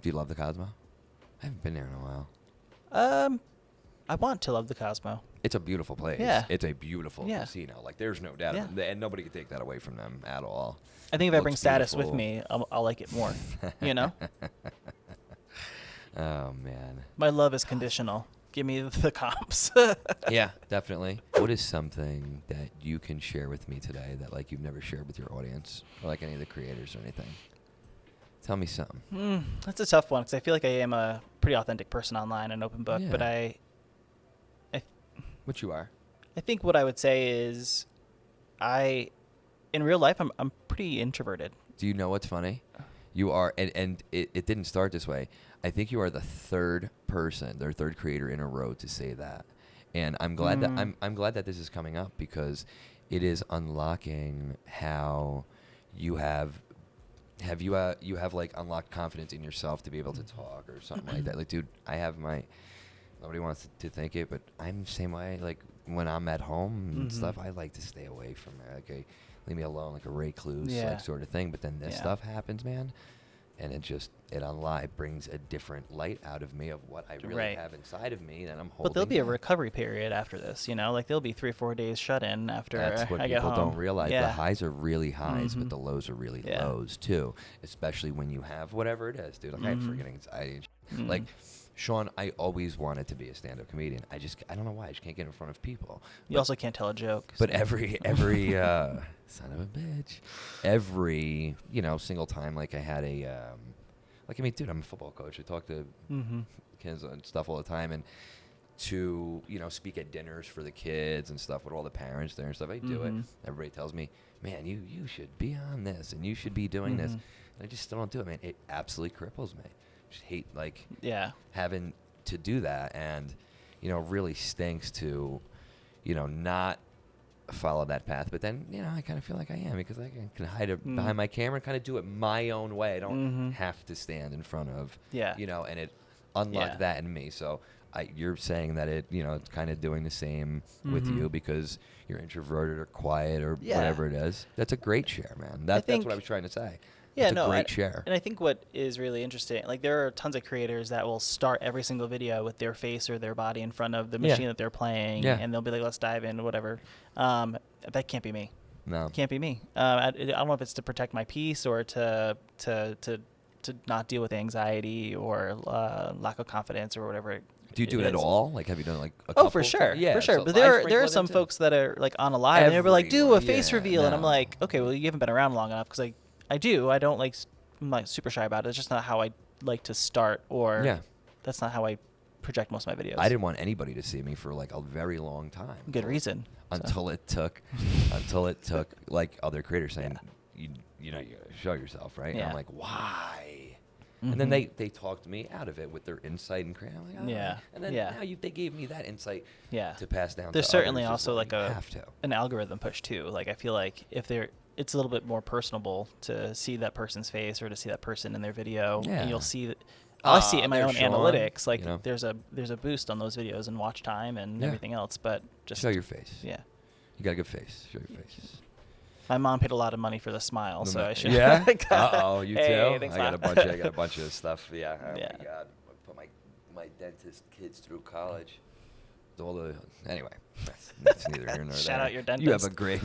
A: Do you love the Cosmo? I haven't been there in a
B: while. I want to love the Cosmo.
A: It's a beautiful place.
B: Yeah.
A: It's a beautiful casino. Like, there's no doubt.
B: Yeah.
A: And nobody can take that away from them at all.
B: I think if I bring status with me, I'll like it more. You know?
A: Oh, man.
B: My love is conditional. Give me the comps.
A: Yeah, definitely. What is something that you can share with me today that, like, you've never shared with your audience or, like, any of the creators or anything? Tell me something.
B: That's a tough one because I feel like I am a pretty authentic person online, an open book. But
A: What you are?
B: I think what I would say is in real life, I'm pretty introverted.
A: Do you know what's funny? You are, and it didn't start this way. I think you are the third creator in a row to say that. And I'm glad that I'm glad that this is coming up because it is unlocking how you have like unlocked confidence in yourself to be able to talk or something like that. Like, dude, nobody wants to think it, but I'm the same way. Like when I'm at home and stuff, I like to stay away from it. Like, leave me alone, like a recluse, like sort of thing. But then this stuff happens, man, and it brings a different light out of me of what I really have inside of me that I'm holding.
B: But there'll be a recovery period after this, like there'll be 3 or 4 days shut in after I get home.
A: That's what people don't realize. The highs are really highs, but the lows are really lows too. Especially when you have whatever it is, dude. Like I have freaking anxiety. Like, Shawn, I always wanted to be a stand-up comedian. I don't know why. I just can't get in front of people.
B: You also can't tell a joke.
A: But every son of a bitch, every single time, like I had dude, I'm a football coach. I talk to kids and stuff all the time, and to speak at dinners for the kids and stuff with all the parents there and stuff. I do it. Everybody tells me, man, you should be on this and you should be doing this. And I just still don't do it, man. It absolutely cripples me. Just hate having to do that, and really stinks to not follow that path. But then I kind of feel like I am because I can hide behind my camera and kind of do it my own way. I don't have to stand in front of and it unlocked that in me. So you're saying that it's kind of doing the same with you because you're introverted or quiet or whatever it is. That's a great share, man. That's what I was trying to say.
B: Yeah,
A: it's a great share.
B: And I think what is really interesting, like there are tons of creators that will start every single video with their face or their body in front of the machine that they're playing, and they'll be like, let's dive in, whatever. That can't be me.
A: No.
B: Can't be me. I don't know if it's to protect my peace or to not deal with anxiety or lack of confidence or whatever.
A: Do you do it at all? Like, have you done like a couple?
B: Oh, for sure.
A: Yeah,
B: for sure.
A: So
B: but there are some folks that are like on a live and they'll be like, do a face reveal. And I'm like, okay, well, you haven't been around long enough because I do. I don't I'm like super shy about it. It's just not how I like to start, or that's not how I project most of my videos.
A: I didn't want anybody to see me for like a very long time.
B: Good reason.
A: Until it took like other creators saying, you know, you gotta show yourself, right?
B: Yeah.
A: And I'm like, why? And then they talked me out of it with their insight and creative. Like,
B: Yeah.
A: And then now they gave me that insight to pass down.
B: There's
A: to
B: certainly
A: others
B: also like
A: an
B: algorithm push too. Like I feel like if it's a little bit more personable to see that person's face or to see that person in their video. Yeah. And you'll see that. I see it in my own analytics. Like there's a boost on those videos and watch time and everything else. But just
A: show your face.
B: Yeah.
A: You got a good face. Show your face.
B: My mom paid a lot of money for the smile, so I should.
A: Yeah. You too. I got a bunch of stuff. Yeah. Oh my God. I put my dentist kids through college. Anyway, that's neither here nor there.
B: Shout out your dentist.
A: He's a great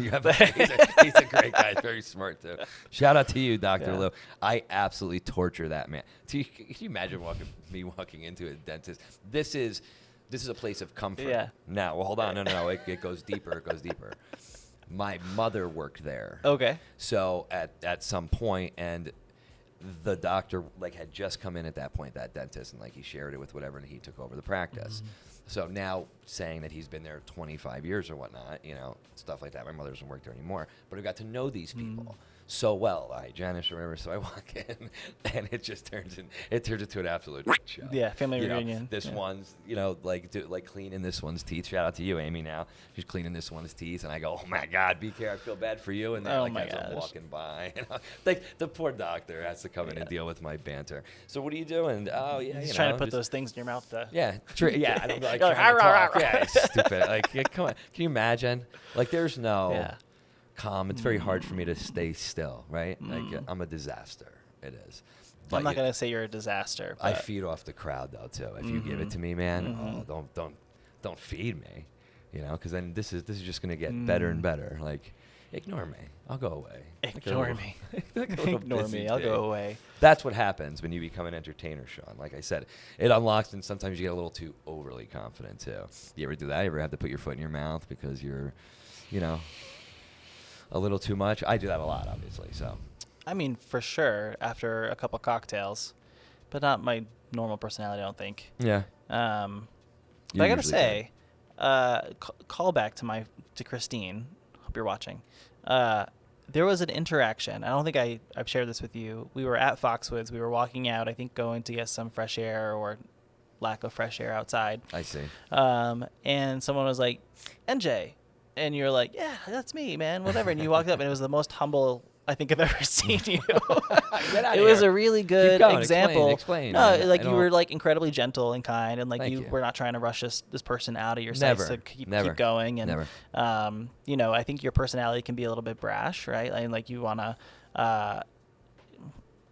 A: guy. He's very smart too. Shout out to you, Dr. Lou. I absolutely torture that man. Can you imagine walking into a dentist? This is a place of comfort.
B: Yeah.
A: Now, well, hold on. No. It goes deeper. My mother worked there.
B: Okay.
A: So at some point, and the doctor had just come in at that point, that dentist, and he shared it with whatever, and he took over the practice. Mm-hmm. So now saying that he's been there 25 years or whatnot, stuff like that. My mother doesn't work there anymore, but I got to know these people so well. Janice or whatever. So I walk in, and it just turns into an absolute show.
B: Yeah, family reunion.
A: This one's, cleaning this one's teeth. Shout out to you, Amy. Now she's cleaning this one's teeth, and I go, "Oh my God, be careful! I feel bad for you." And then I'm walking by, the poor doctor has to come in and deal with my banter. So what are you doing? Oh yeah,
B: he's trying to put those things in your mouth.
A: Yeah, true. Yeah, and I'm trying to talk. Yeah, it's stupid. Come on, can you imagine? There's no. Yeah. Calm. It's very hard for me to stay still, right? I'm a disaster. It is. But
B: I'm not gonna say you're a disaster. But
A: I feed off the crowd though too. If you give it to me, man, don't feed me, because then this is just gonna get better and better. Ignore me. I'll go away.
B: Ignore me. Ignore me. I'll go away.
A: That's what happens when you become an entertainer, Shawn. Like I said, it unlocks, and sometimes you get a little too overly confident too. You ever do that? You ever have to put your foot in your mouth because you're, a little too much? I do that a lot, obviously. So,
B: I mean, for sure, after a couple cocktails, but not my normal personality, I don't think.
A: Yeah.
B: But I gotta say, call back to Christine. Hope you're watching. There was an interaction. I don't think I've shared this with you. We were at Foxwoods. We were walking out, I think going to get some fresh air or lack of fresh air outside.
A: I see.
B: And someone was like, NJ. And you're like, yeah, that's me, man, whatever. And you walked up, and it was the most humble I think I've ever seen you. It was a really good example.
A: Explain.
B: No, you were incredibly gentle and kind, and you were not trying to rush this person out of your sights to keep going. And I think your personality can be a little bit brash, right? And you want to.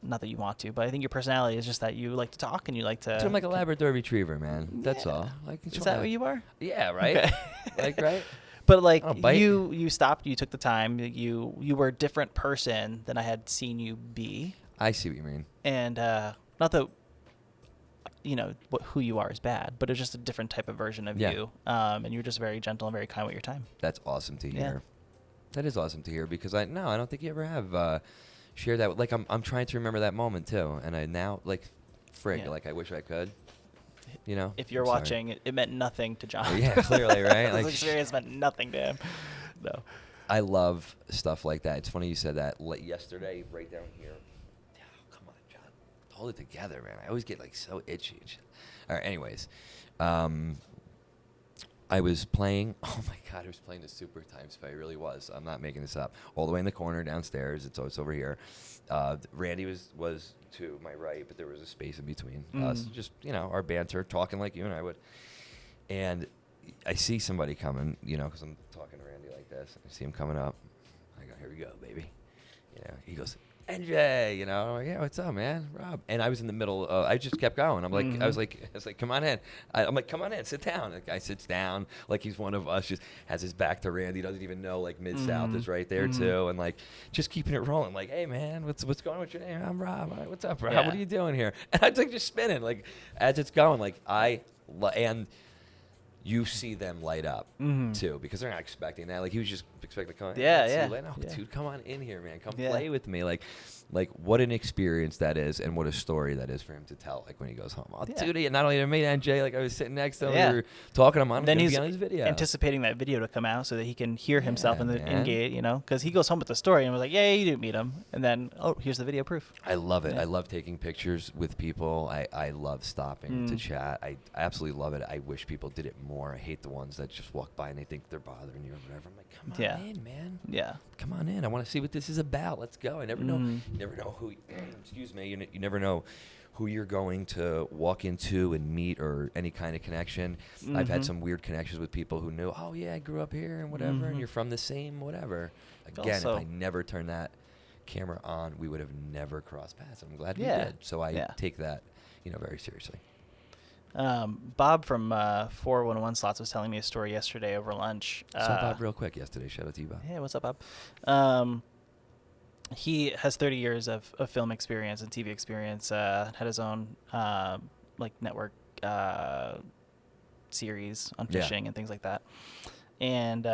B: Not that you want to, but I think your personality is just that you like to talk and you like to.
A: So I'm like a Labrador Retriever, man. That's all.
B: Is that what you are?
A: Yeah, right. Okay. Right.
B: But you stopped. You took the time. You were a different person than I had seen you be.
A: I see what you mean.
B: And not that who you are is bad, but it's just a different type of version of you. And you're just very gentle and very kind with your time.
A: That's awesome to hear. Yeah. That is awesome to hear because I don't think you ever have shared that. I'm trying to remember that moment too, and I now I wish I could.
B: If you're watching, it meant nothing to John.
A: Yeah, clearly, right?
B: This experience meant nothing to him. No.
A: I love stuff like that. It's funny you said that yesterday, right down here. Oh, come on, John. Hold it together, man. I always get so itchy. All right, anyways. I was playing. Oh my God, I was playing the Super Time Spy. It really was. I'm not making this up. All the way in the corner downstairs. It's over here. Randy was to my right, but there was a space in between us. Just our banter, talking like you and I would. And I see somebody coming, because I'm talking to Randy like this. I see him coming up. I go, here we go, baby. He goes, NJ, I'm like, yeah, what's up, man? Rob. And I was in the middle. I just kept going. I'm like, I was like, come on in. I'm like, come on in, sit down. The guy sits down like he's one of us. Just has his back to Randy. Doesn't even know Mid-South is right there too. And just keeping it rolling. Like, hey man, what's going on with your name? I'm Rob. What's up, Rob? Yeah. What are you doing here? And I was just spinning as it's going. And you see them light up too, because they're not expecting that. Like he was just expecting to come. Dude, come on in here, man. Come play with me. Like what an experience that is, and what a story that is for him to tell. Like when he goes home, dude, and not only did I meet NJ, like I was sitting next to him, we were talking. Then he's on his video,
B: anticipating that video to come out so that he can hear himself in the engage. You know, because he goes home with the story and was like, yeah, you didn't meet him, and then here's the video proof.
A: I love it. I love taking pictures with people. I love stopping to chat. I absolutely love it. I wish people did it more. I hate the ones that just walk by and they think they're bothering you or whatever. I'm like, come on in, man.
B: Yeah.
A: Come on in. I want to see what this is about. Let's go. I never know. You never know who. Excuse me. You never know who you're going to walk into and meet or any kind of connection. I've had some weird connections with people who knew. Oh yeah, I grew up here and whatever, and you're from the same whatever. Again, if I never turned that camera on, we would have never crossed paths. I'm glad we did. So I take that, very seriously.
B: Bob from 411 Slots was telling me a story yesterday over lunch.
A: Saw Bob real quick yesterday. Shout out to you, Bob.
B: Hey, what's up, Bob? He has 30 years of film experience and TV experience. Had his own network series on fishing and things like that. And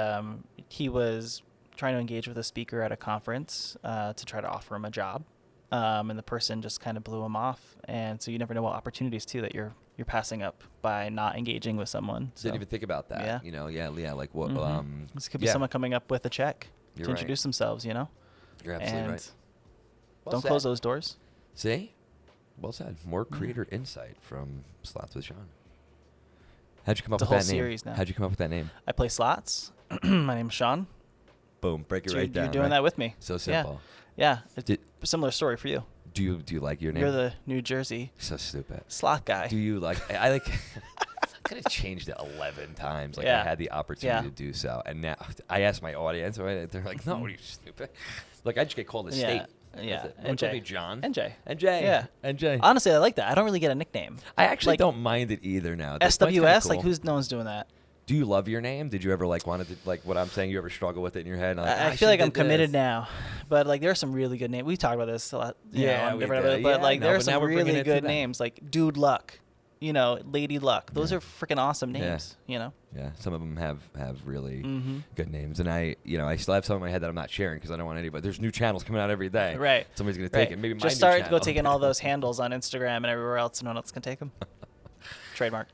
B: he was trying to engage with a speaker at a conference to try to offer him a job. And the person just kind of blew him off. And so you never know what opportunities too that you're passing up by not engaging with someone. So,
A: didn't even think about that.
B: Yeah.
A: Like what?
B: This could be someone coming up with a check to introduce themselves.
A: You're absolutely right.
B: Don't close those doors.
A: See, well said. More creator insight from Slots with Shawn. How'd you come up with that name?
B: Now.
A: How'd you come up with that name?
B: I play slots. My name's Shawn.
A: Boom, break it right down.
B: You're doing that with me.
A: So simple.
B: Yeah. It's a similar story for you.
A: Do you like your name?
B: You're the New Jersey.
A: So stupid.
B: Slot guy.
A: Do you like? I like. I could have changed it 11 times. I had the opportunity to do so, and now I asked my audience. They're like, "No, are you stupid?" Like I just get called a state.
B: Yeah.
A: NJ. John.
B: NJ.
A: Yeah. NJ.
B: Honestly, I like that. I don't really get a nickname.
A: I actually don't mind it either now.
B: SWS. Cool. Like no one's doing that.
A: Do you love your name? Did you ever wanted to what I'm saying? You ever struggle with it in your head?
B: I feel like I'm committed now, but there are some really good names. We talked about this a lot. But there are some really good names like Dude Luck, Lady Luck. Those are freaking awesome names.
A: Yeah, some of them have really good names, and I still have some in my head that I'm not sharing because I don't want anybody. There's new channels coming out every day.
B: Right.
A: Somebody's gonna take it. Maybe
B: just start go taking all those handles on Instagram and everywhere else, and no one else can take them. Trademark.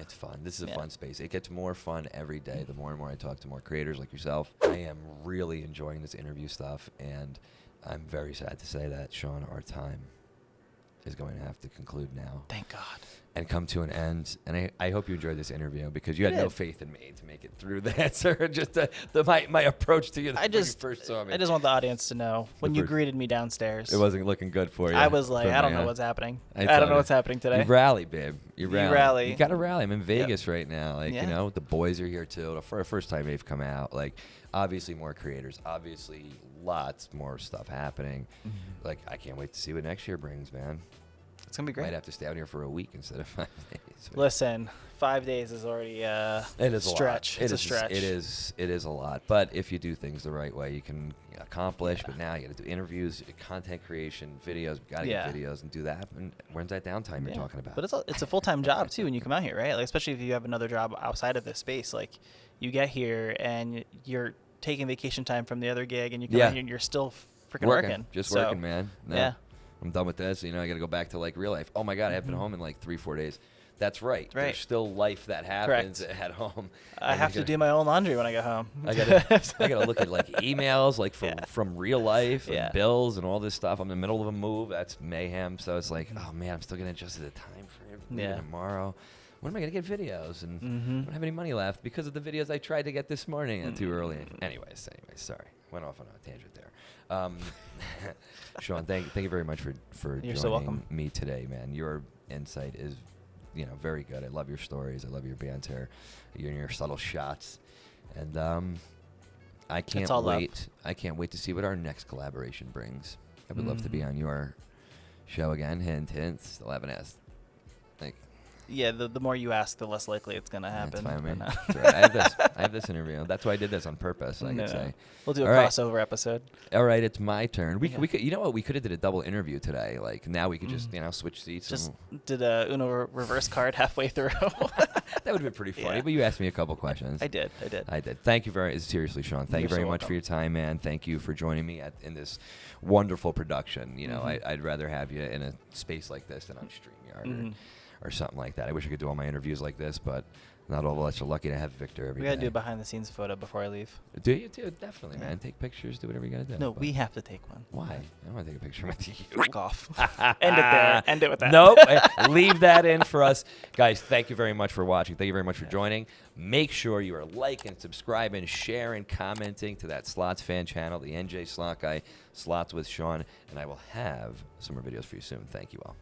A: It's fun. This is a fun space. It gets more fun every day. The more and more I talk to more creators like yourself, I am really enjoying this interview stuff, and I'm very sad to say that, Shawn, our time is going to have to conclude now.
B: Thank God.
A: And come to an end. And I hope you enjoyed this interview because you had no faith in me to make it through that. Or just my approach to you when you first saw me.
B: I just want the audience to know when you greeted me downstairs.
A: It wasn't looking good for you.
B: I was like, I don't know what's happening. I don't know what's happening today.
A: You rally, babe. You rally. You got to rally. I'm in Vegas right now. The boys are here too. For the first time they've come out. Obviously more creators. Obviously lots more stuff happening. I can't wait to see what next year brings, man.
B: It's going to be great.
A: Might have to stay out here for a week instead of 5 days.
B: Listen, 5 days is already a stretch. It's a stretch.
A: It is a lot. But if you do things the right way, you can accomplish. But now you got to do interviews, content creation, videos. Got to get videos and do that. And when's that downtime you're talking about?
B: But it's a full-time job, too, when you come out here, right? Especially if you have another job outside of this space. You get here and you're taking vacation time from the other gig and you come out here and you're still freaking working.
A: Just working, man. No. Yeah. I'm done with this. I got to go back to real life. Oh my God, I haven't been home in 3-4 days. That's right. There's still life that happens at home.
B: I have to do my own laundry when I get home.
A: I gotta look at emails from real life and bills and all this stuff. I'm in the middle of a move. That's mayhem. So it's oh man, I'm still getting adjusted to the time frame. Tomorrow. When am I gonna get videos? And I don't have any money left because of the videos I tried to get this morning too early. Anyways, sorry. Went off on a tangent there. Shawn, thank you very much for joining me today, man. Your insight is, very good. I love your stories. I love your banter, your subtle shots, and I can't wait. I can't wait to see what our next collaboration brings. I would love to be on your show again. Hint, hint. Still haven't asked.
B: Yeah, the more you ask, the less likely it's going to happen.
A: That's fine, man. That's right. I have this interview. That's why I did this on purpose, I could say.
B: We'll do a crossover episode.
A: All right, it's my turn. We could, you know what? We could have did a double interview today. Like, now we could just, switch seats.
B: Just did a Uno reverse card halfway through.
A: That would have been pretty funny, but you asked me a couple questions.
B: I did.
A: Thank you seriously, Shawn. Thank you very much for your time, man. Thank you for joining me in this wonderful production. I'd rather have you in a space like this than on StreamYard or something like that. I wish I could do all my interviews like this, but not all of us are lucky to have Victor every day.
B: We got to do a behind-the-scenes photo before I leave.
A: Do you? Definitely, man. Take pictures, do whatever you got to do.
B: No, we have to take one.
A: Why? I don't want to take a picture with you.
B: Fuck off. End it there. End it with that.
A: Nope. Leave that in for us. Guys, thank you very much for watching. Thank you very much for joining. Make sure you are liking, subscribing, sharing, commenting to that Slots Fan channel, the NJ Slot Guy, Slots with Shawn, and I will have some more videos for you soon. Thank you all.